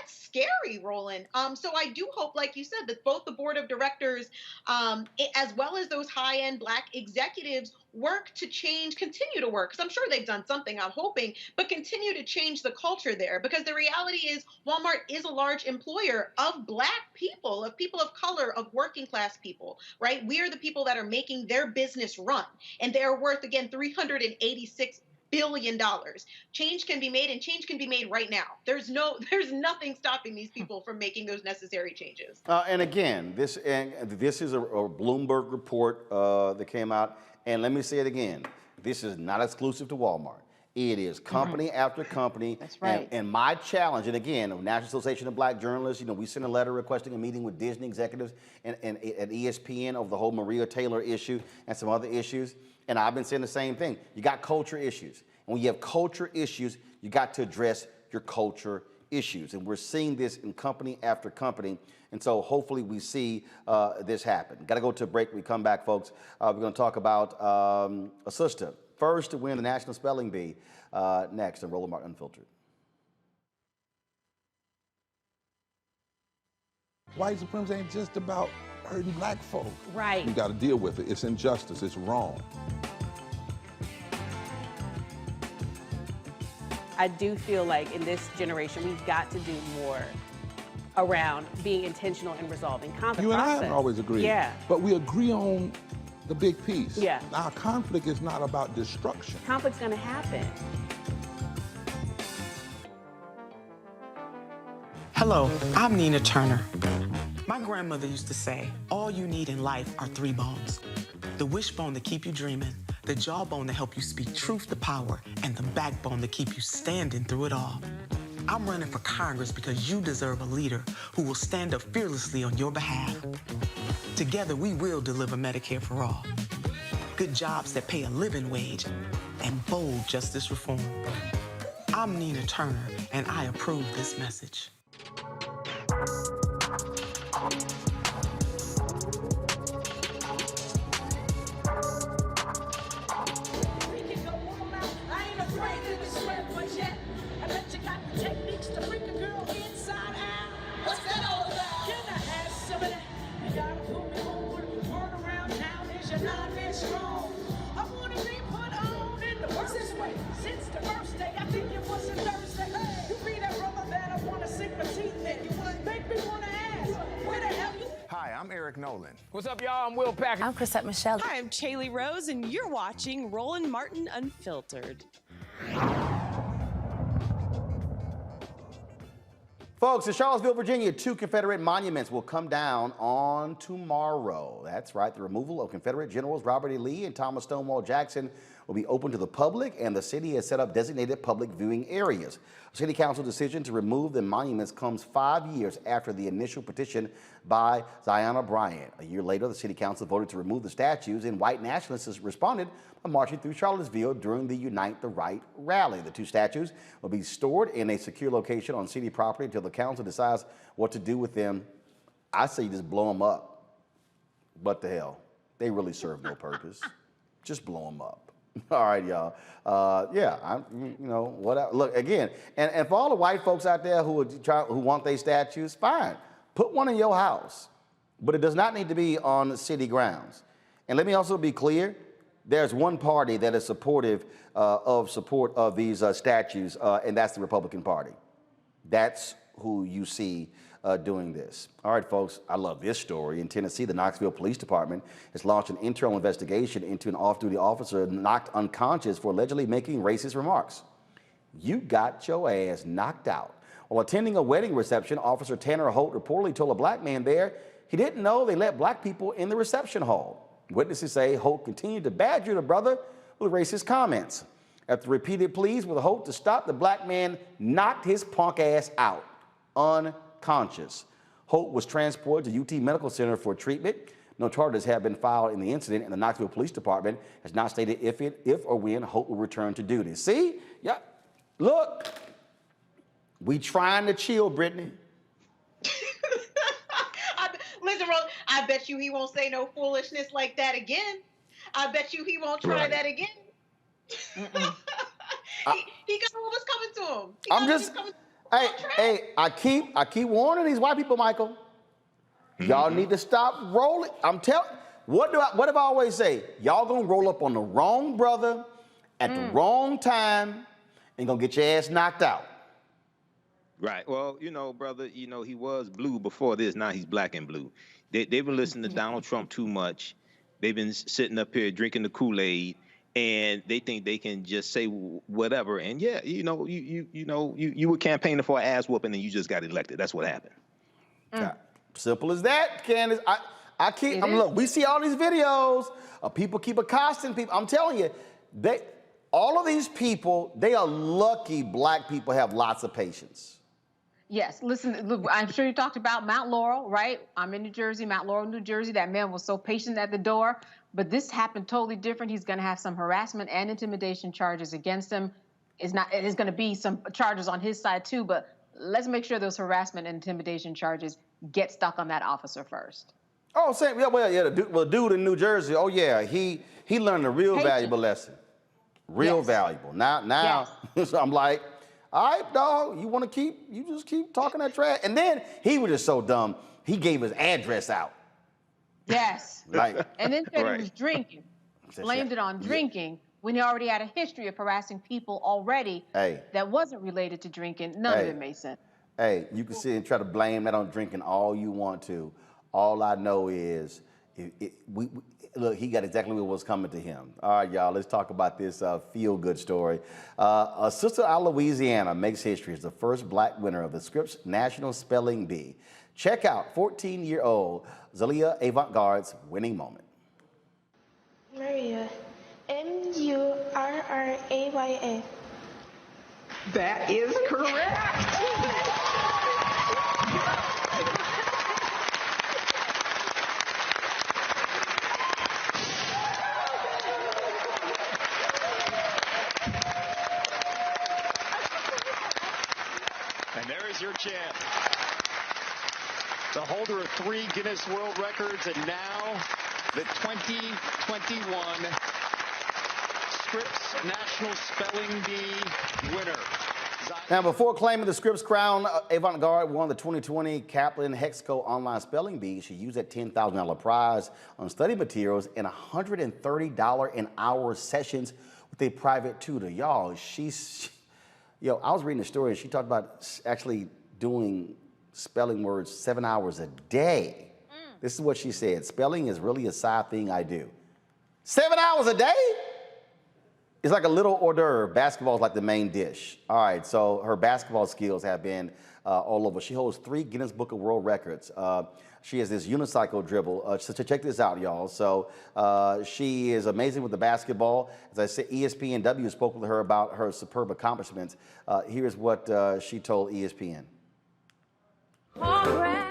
scary, Roland. So I do hope, like you said, that both the board of directors, as well as those high-end black executives, work to change, continue to work, because I'm sure they've done something, I'm hoping, but continue to change the culture there. Because the reality is Walmart is a large employer of black people, of people of color, of working class people, right? We are the people that are making their business run. And they're worth, again, $386 billion. Change can be made, and change can be made right now. There's nothing stopping these people from making those necessary changes. And again, this is a Bloomberg report that came out. And let me say it again, this is not exclusive to Walmart. It is company after company. That's right. And my challenge, and again, the National Association of Black Journalists, we sent a letter requesting a meeting with Disney executives and at ESPN over the whole Maria Taylor issue and some other issues. And I've been saying the same thing. You got culture issues. And when you have culture issues, you got to address your culture issues. And we're seeing this in company after company. And so hopefully we see this happen. Got to go to a break. When we come back, folks, we're going to talk about a sister, first to win the National Spelling Bee. Next on Roland Martin Unfiltered. White supremacy ain't just about hurting black folk. Right. You got to deal with it. It's injustice. It's wrong. I do feel like in this generation, we've got to do more around being intentional in resolving conflict. You and I haven't always agreed. Yeah. But we agree on the big piece. Yeah. Our conflict is not about destruction. Conflict's going to happen. Hello, I'm Nina Turner. My grandmother used to say, all you need in life are 3 bones. The wishbone to keep you dreaming, the jawbone to help you speak truth to power, and the backbone to keep you standing through it all. I'm running for Congress because you deserve a leader who will stand up fearlessly on your behalf. Together, we will deliver Medicare for all, good jobs that pay a living wage, and bold justice reform. I'm Nina Turner, and I approve this message. Nolan. What's up, y'all? I'm Will Packer. I'm Chrisette Michelle. Hi, I'm Chaley Rose, and you're watching Roland Martin Unfiltered. Folks, in Charlottesville, Virginia, 2 Confederate monuments will come down on tomorrow. That's right, the removal of Confederate Generals Robert E. Lee and Thomas Stonewall Jackson will be open to the public, and the city has set up designated public viewing areas. A city council decision to remove the monuments comes 5 years after the initial petition by Zion Bryant. A year later, the city council voted to remove the statues, and white nationalists responded by marching through Charlottesville during the Unite the Right rally. The 2 statues will be stored in a secure location on city property until the council decides what to do with them. I say you just blow them up. What the hell? They really serve no purpose. Just blow them up. All right, y'all. Look, again, and for all the white folks out there who want their statues, fine. Put one in your house, but it does not need to be on city grounds. And let me also be clear, there's one party that is supportive of these statues, and that's the Republican Party. That's who you see doing this. All right, folks, I love this story. In Tennessee, the Knoxville Police Department has launched an internal investigation into an off-duty officer knocked unconscious for allegedly making racist remarks. You got your ass knocked out. While attending a wedding reception, Officer Tanner Holt reportedly told a black man there he didn't know they let black people in the reception hall. Witnesses say Holt continued to badger the brother with racist comments. After repeated pleas with Holt to stop, the black man knocked his punk ass out, unconscious. Holt was transported to UT Medical Center for treatment. No charges have been filed in the incident, and the Knoxville Police Department has not stated if or when Holt will return to duty. See? Yeah. Look. We trying to chill, Brittany. Listen, Roland, I bet you he won't say no foolishness like that again. I bet you he won't try that again. He got what was coming to him. I'm just, I keep warning these white people, Michael. Y'all need to stop rolling. I'm telling. What do I always say? Y'all gonna roll up on the wrong brother at the wrong time and gonna get your ass knocked out. Right. Well, brother, he was blue before this. Now he's black and blue. They've been listening to Donald Trump too much. They've been sitting up here drinking the Kool-Aid, and they think they can just say whatever. And yeah, you were campaigning for an ass whooping, and you just got elected. That's what happened. Simple as that, Candace. Look, we see all these videos of people keep accosting people. I'm telling you, all of these people, they are lucky black people have lots of patience. Yes, listen, look, I'm sure you talked about Mount Laurel, right? I'm in New Jersey, Mount Laurel, New Jersey. That man was so patient at the door, but this happened totally different. He's going to have some harassment and intimidation charges against him. There's going to be some charges on his side too, but let's make sure those harassment and intimidation charges get stuck on that officer first. Oh, same. Yeah, the dude in New Jersey. Oh, yeah, he learned a real valuable lesson. Real valuable. Now, so I'm like, all right, dog, you just keep talking that trash. And then he was just so dumb, he gave his address out. Yes. Like, and then said Right. he was drinking. Blamed it on drinking when he already had a history of harassing people already that wasn't related to drinking. None of it made sense. Hey, you can sit and try to blame that on drinking all you want to. All I know is, look, he got exactly what was coming to him. All right, y'all, let's talk about this feel-good story. A sister out of Louisiana makes history as the first black winner of the Scripps National Spelling Bee. Check out 14-year-old Zalia Avant-Garde's winning moment. Maria, M-U-R-R-A-Y-A. That is correct. And there is your champ, the holder of 3 Guinness World Records, and now the 2021 Scripps National Spelling Bee winner. Now, before claiming the Scripps crown, Avant-Garde won the 2020 Kaplan Hexaco Online Spelling Bee. She used that $10,000 prize on study materials and $130 an hour sessions with a private tutor. Y'all, I was reading the story and she talked about actually doing spelling words 7 hours a day. This is what she said. Spelling is really a side thing I do. 7 hours a day? It's like a little hors d'oeuvre. Basketball is like the main dish. All right, so her basketball skills have been all over. She holds 3 Guinness Book of World Records. She has this unicycle dribble. So check this out, y'all. So she is amazing with the basketball. As I said, ESPNW spoke with her about her superb accomplishments. Here's what she told ESPN. My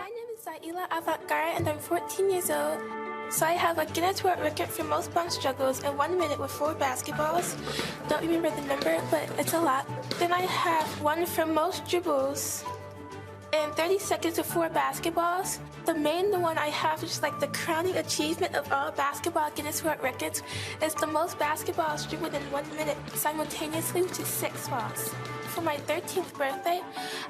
name is Zaila Avant-Garde and I'm 14 years old. So I have a Guinness World Record for most bunch juggles in 1 minute with 4 basketballs. Don't remember the number, but it's a lot. Then I have one for most dribbles in 30 seconds with 4 basketballs. The one I have, which is like the crowning achievement of all basketball Guinness World Records, is the most basketballs dribbled in 1 minute simultaneously, which is 6 balls. For my 13th birthday,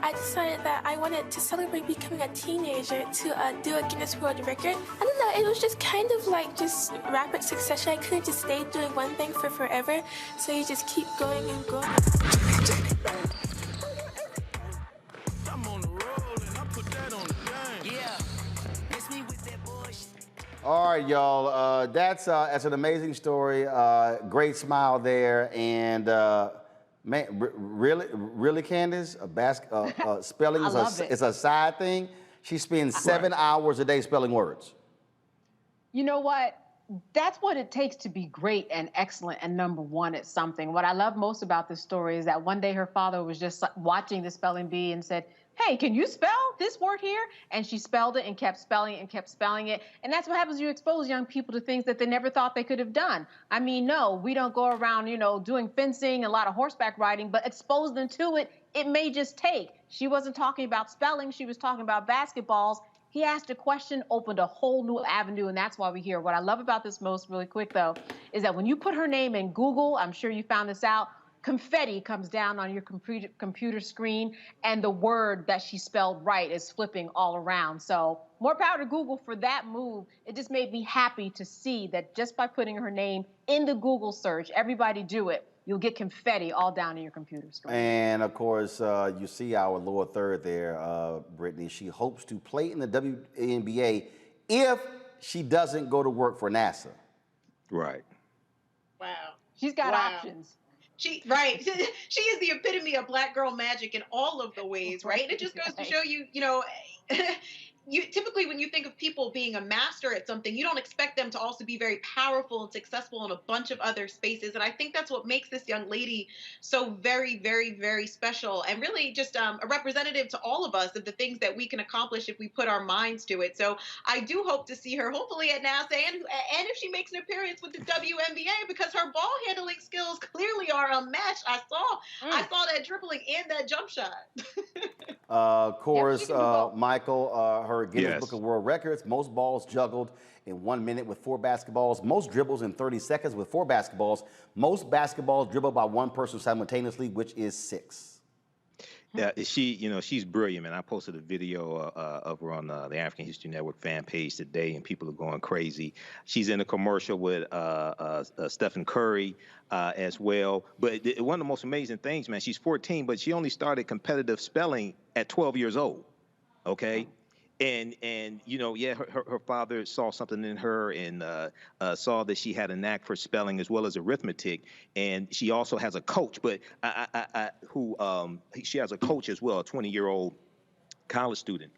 I decided that I wanted to celebrate becoming a teenager to do a Guinness World Record. I don't know, it was just kind of like just rapid succession. I couldn't just stay doing one thing for forever, so you just keep going and going. I'm on the road and I put that on the game. Yeah, miss me with that bullshit. All right, y'all. That's an amazing story. Great smile there, and man, really, Candace, spelling is a side thing. She spends 7 hours a day spelling words. You know what? That's what it takes to be great and excellent and number one at something. What I love most about this story is that one day her father was just watching the spelling bee and said, "Hey, can you spell this word here?" And she spelled it and kept spelling it and kept spelling it. And that's what happens when you expose young people to things that they never thought they could have done. I mean, no, we don't go around, doing fencing, a lot of horseback riding, but expose them to it, it may just take. She wasn't talking about spelling, she was talking about basketballs. He asked a question, opened a whole new avenue, and that's why we're here. What I love about this most, really quick though, is that when you put her name in Google, I'm sure you found this out, confetti comes down on your computer screen, and the word that she spelled right is flipping all around. So more power to Google for that move. It just made me happy to see that just by putting her name in the Google search, everybody do it, you'll get confetti all down in your computer screen. And of course, you see our lower third there, Brittany. She hopes to play in the WNBA if she doesn't go to work for NASA. Right. Wow. She's got options. She is the epitome of black girl magic in all of the ways, right? And it just goes to show you, you typically when you think of people being a master at something, you don't expect them to also be very powerful and successful in a bunch of other spaces. And I think that's what makes this young lady so very, very, very special, and really just a representative to all of us of the things that we can accomplish if we put our minds to it. So I do hope to see her hopefully at NASA, and if she makes an appearance with the WNBA, because her ball handling skills clearly are unmatched. I saw that dribbling and that jump shot. Of course, Michael, her Guinness Book book of world records, most balls juggled in 1 minute with 4 basketballs, most dribbles in 30 seconds with 4 basketballs, most basketballs dribbled by one person simultaneously, which is 6. Yeah, she's brilliant, man. I posted a video of her on the African History Network fan page today, and people are going crazy. She's in a commercial with Stephen Curry as well. But one of the most amazing things, man, she's 14, but she only started competitive spelling at 12 years old. Okay. And her father saw something in her and saw that she had a knack for spelling as well as arithmetic. And she also has a coach, but she has a coach as well, a 20-year-old college student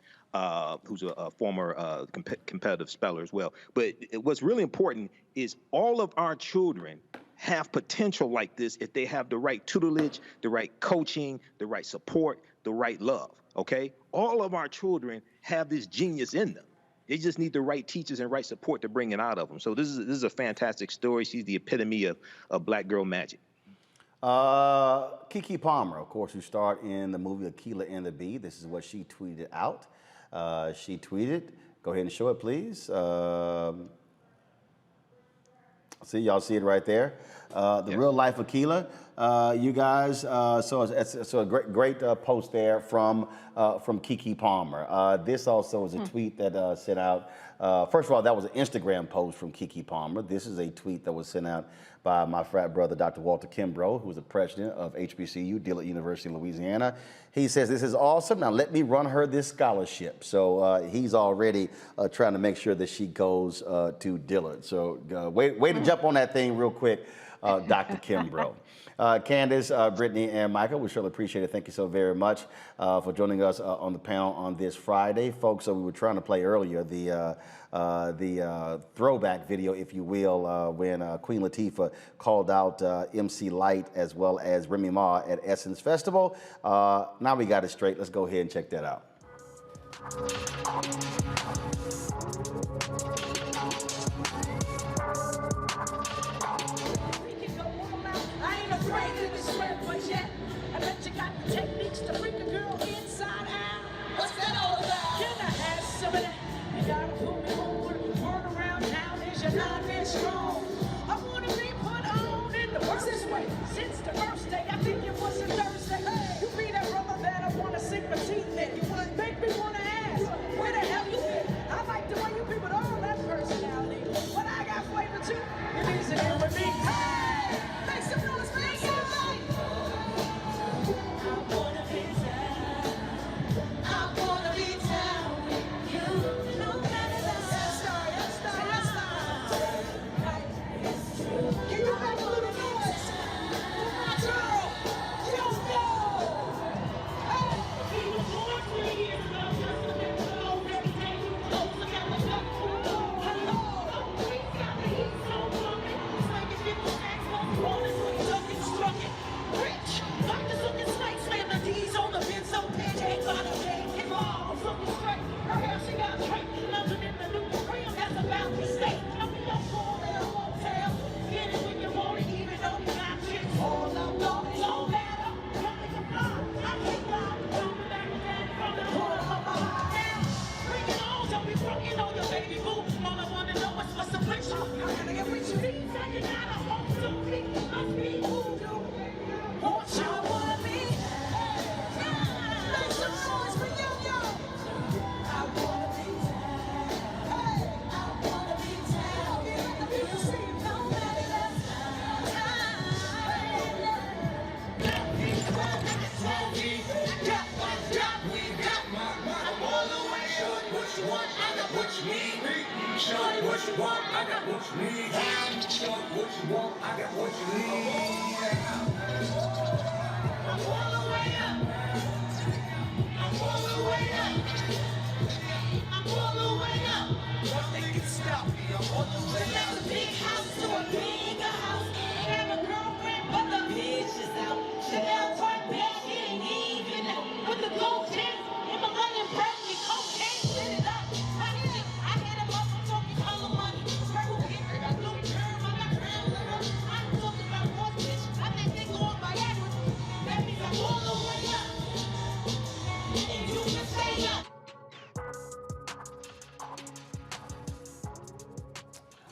who's a former competitive speller as well. But what's really important is all of our children have potential like this if they have the right tutelage, the right coaching, the right support, the right love. Okay, all of our children have this genius in them. They just need the right teachers and right support to bring it out of them. So this is a fantastic story. She's the epitome of black girl magic. Keke Palmer, of course, who starred in the movie Akeelah and the Bee. This is what she tweeted out. She tweeted, go ahead and show it, please. See, y'all see it right there. The real life Akeelah. You guys, so a great post there from Keke Palmer. This also is a tweet that sent out. First of all, that was an Instagram post from Keke Palmer. This is a tweet that was sent out by my frat brother, Dr. Walter Kimbrough, who's the president of HBCU, Dillard University in Louisiana. He says, this is awesome. Now let me run her this scholarship. So he's already trying to make sure that she goes to Dillard. So way to jump on that thing real quick, Dr. Kimbrough. Candace, Brittany, and Michael, we surely appreciate it. Thank you so very much for joining us on the panel on this Friday. Folks, we were trying to play earlier the throwback video, if you will, when Queen Latifah called out MC Lyte as well as Remy Ma at Essence Festival. Now we got it straight. Let's go ahead and check that out. Techniques to bring a girl inside out. What's that all about? Can I have some of that? You gotta pull me over, turn around now, is you're not that strong. I wanna be put on in the worst this way. Since the first day, I think it was a Thursday. Hey, you be that brother that I wanna sink my teeth in. You wanna make me wanna ask, where the hell you been? I like the way you people all that personality. But I got flavor too. It isn't here with me. Hey, make some noise, man.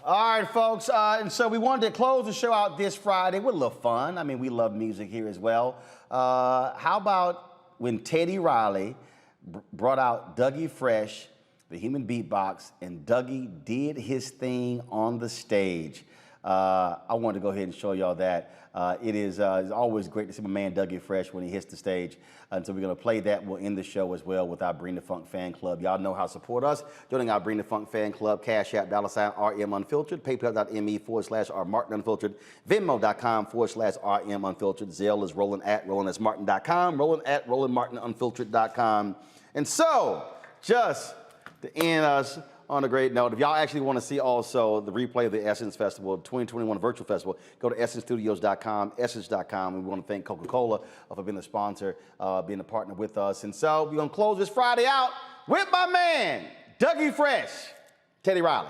All right, folks, and so we wanted to close the show out this Friday with a little fun. I mean, we love music here as well. How about when Teddy Riley brought out Dougie Fresh, the human beatbox, and Dougie did his thing on the stage. I wanted to go ahead and show y'all that. It's always great to see my man Dougie Fresh when he hits the stage. And so we're going to play that. We'll end the show as well with our Bring the Funk fan club. Y'all know how to support us. Joining our Bring the Funk fan club, Cash App, $RM Unfiltered, PayPal.me/RMartinUnfiltered, Venmo.com/RM Unfiltered. Zelle is Roland at RolandSMartin.com, Roland at RolandMartinUnfiltered.com. And so, just to end us on a great note, if y'all actually want to see also the replay of the Essence Festival, 2021 Virtual Festival, go to EssenceStudios.com, Essence.com. And we want to thank Coca-Cola for being a sponsor, being a partner with us. And so we're going to close this Friday out with my man, Dougie Fresh, Teddy Riley.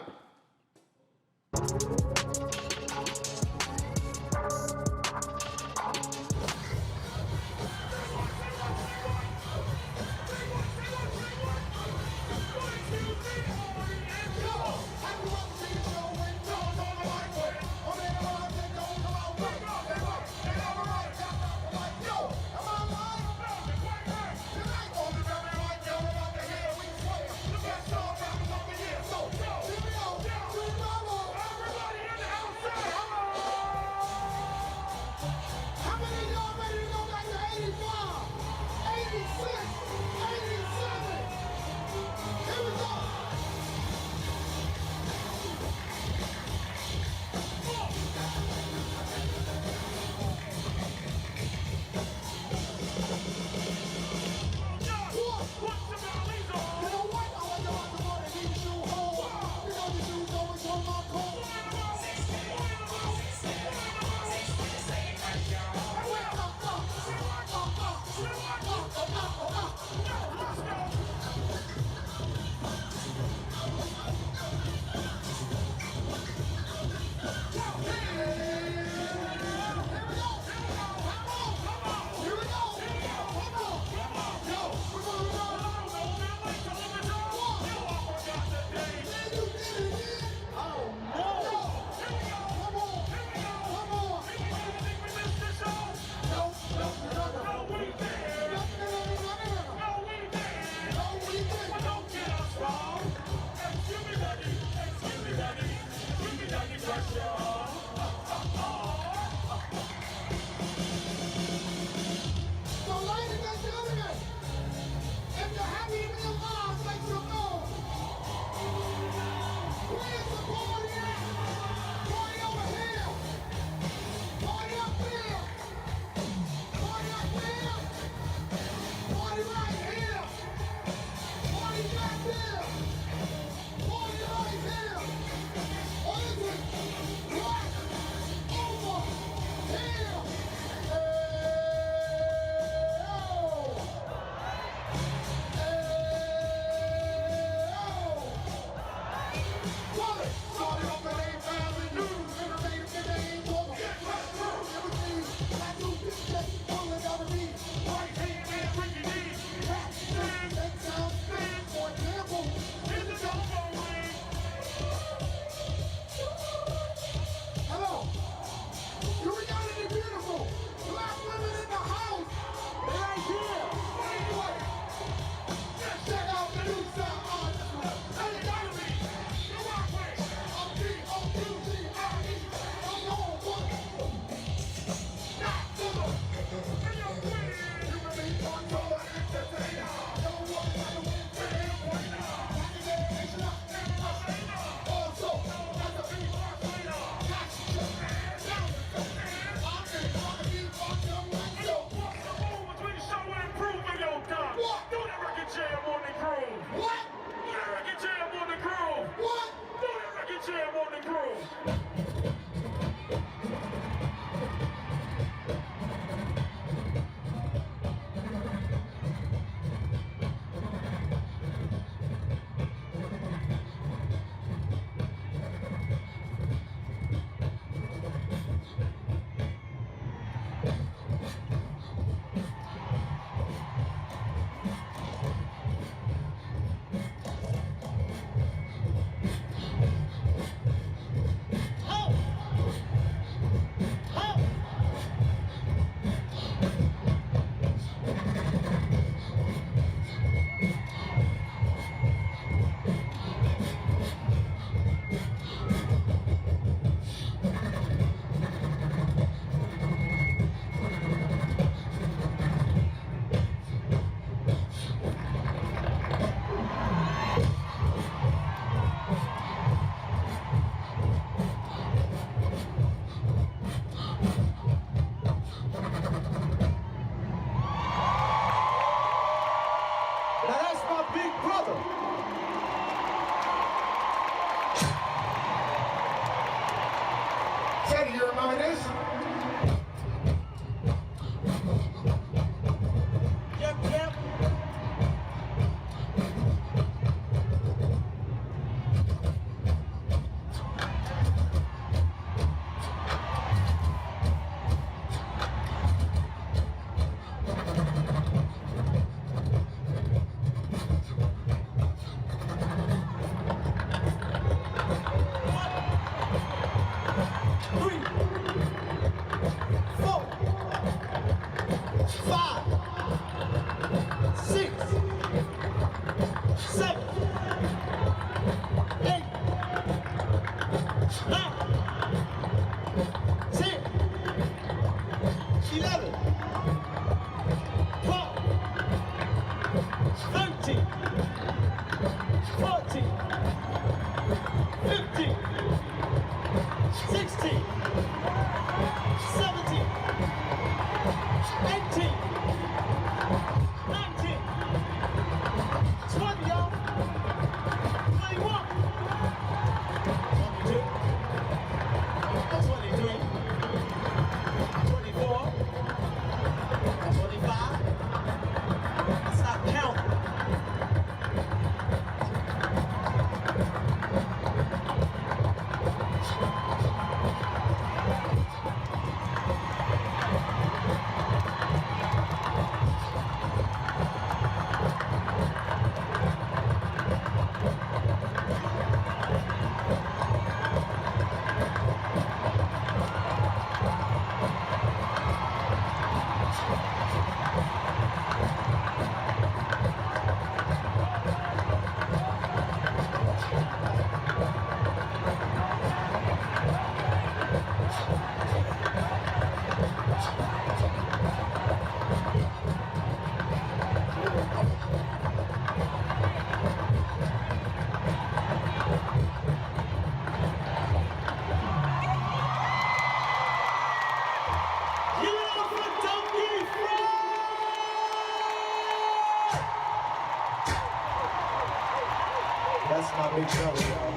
That's my big brother, y'all.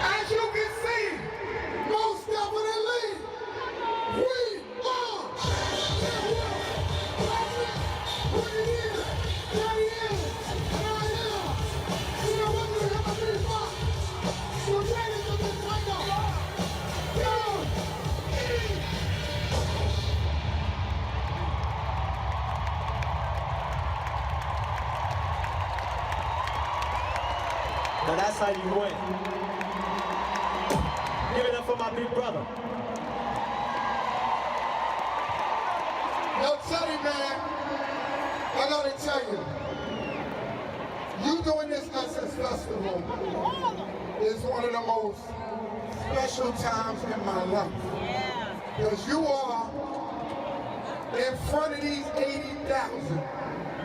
As you can see, most definitely, we are what it is, that he is, and I am. You know what, we're gonna be fun. We're ready to be right now. Now that's how you win. Give it up for my big brother. Yo, Teddy, man, I gotta tell you, you doing this Essence Festival is one of the most special times in my life. Because you are, in front of these 80,000,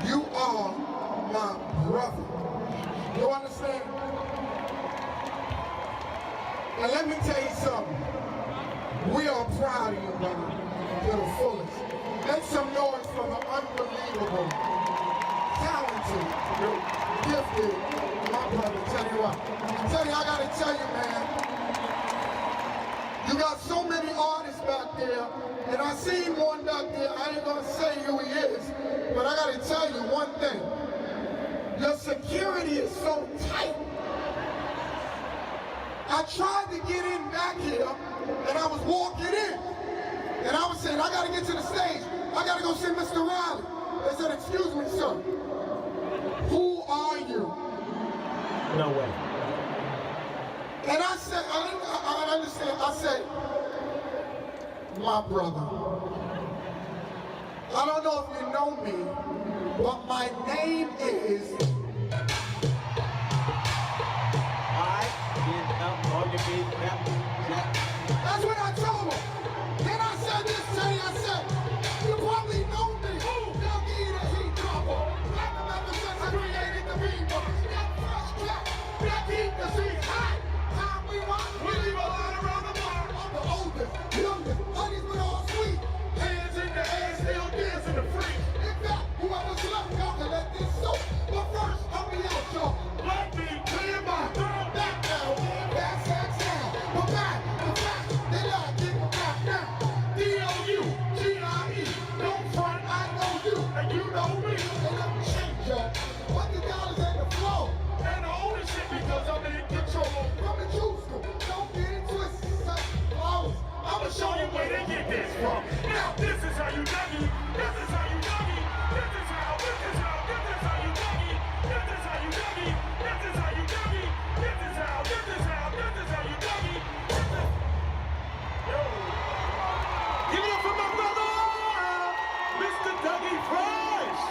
you are my brother. You understand? And let me tell you something. We are proud of you, brother, to the fullest. Make some noise for the unbelievable, talented, gifted, my brother. Tell you what. Teddy, I gotta tell you, man. You got so many artists back there, and I seen one back there. I ain't gonna say who he is, but I gotta tell you one thing. Your security is so tight. I tried to get in back here, and I was walking in, and I was saying, I gotta get to the stage. I gotta go see Mr. Riley. They said, excuse me, sir. Who are you? No way. And I said, I understand. I said, my brother. I don't know if you know me, but my name is. Alright, get up on your feet, That's what I told him. Then I said this, Teddy, I said, you probably know me. They'll give you the heat dropper. Like the ever since I created the people. That fresh cat, that keep the seat high. Time we want, we leave a line around the bar. I'm the oldest, youngest, honeys with all sweet. Hands in the air, still dancing the free. In fact, whoever's left, y'all can let this soak. But first, I'll be out, y'all. Let me clear my back now. Back, sex now. But back, the fact that I get back now. D-O-U-G-I-E. Don't front, I know you, and you know me. And let me change, y'all. What the dollars and the flow. And the ownership because I'm in control. From the juice school, don't get it twisted. Such flowers. I'ma show you where they get this from. Now, this is how you dug it. This is how you dug it. This is how you dug it. This is how you dug it. This is how you dug it. This is how you dug it. Yo. Give it up for my brother, Mr. Dougie Fresh.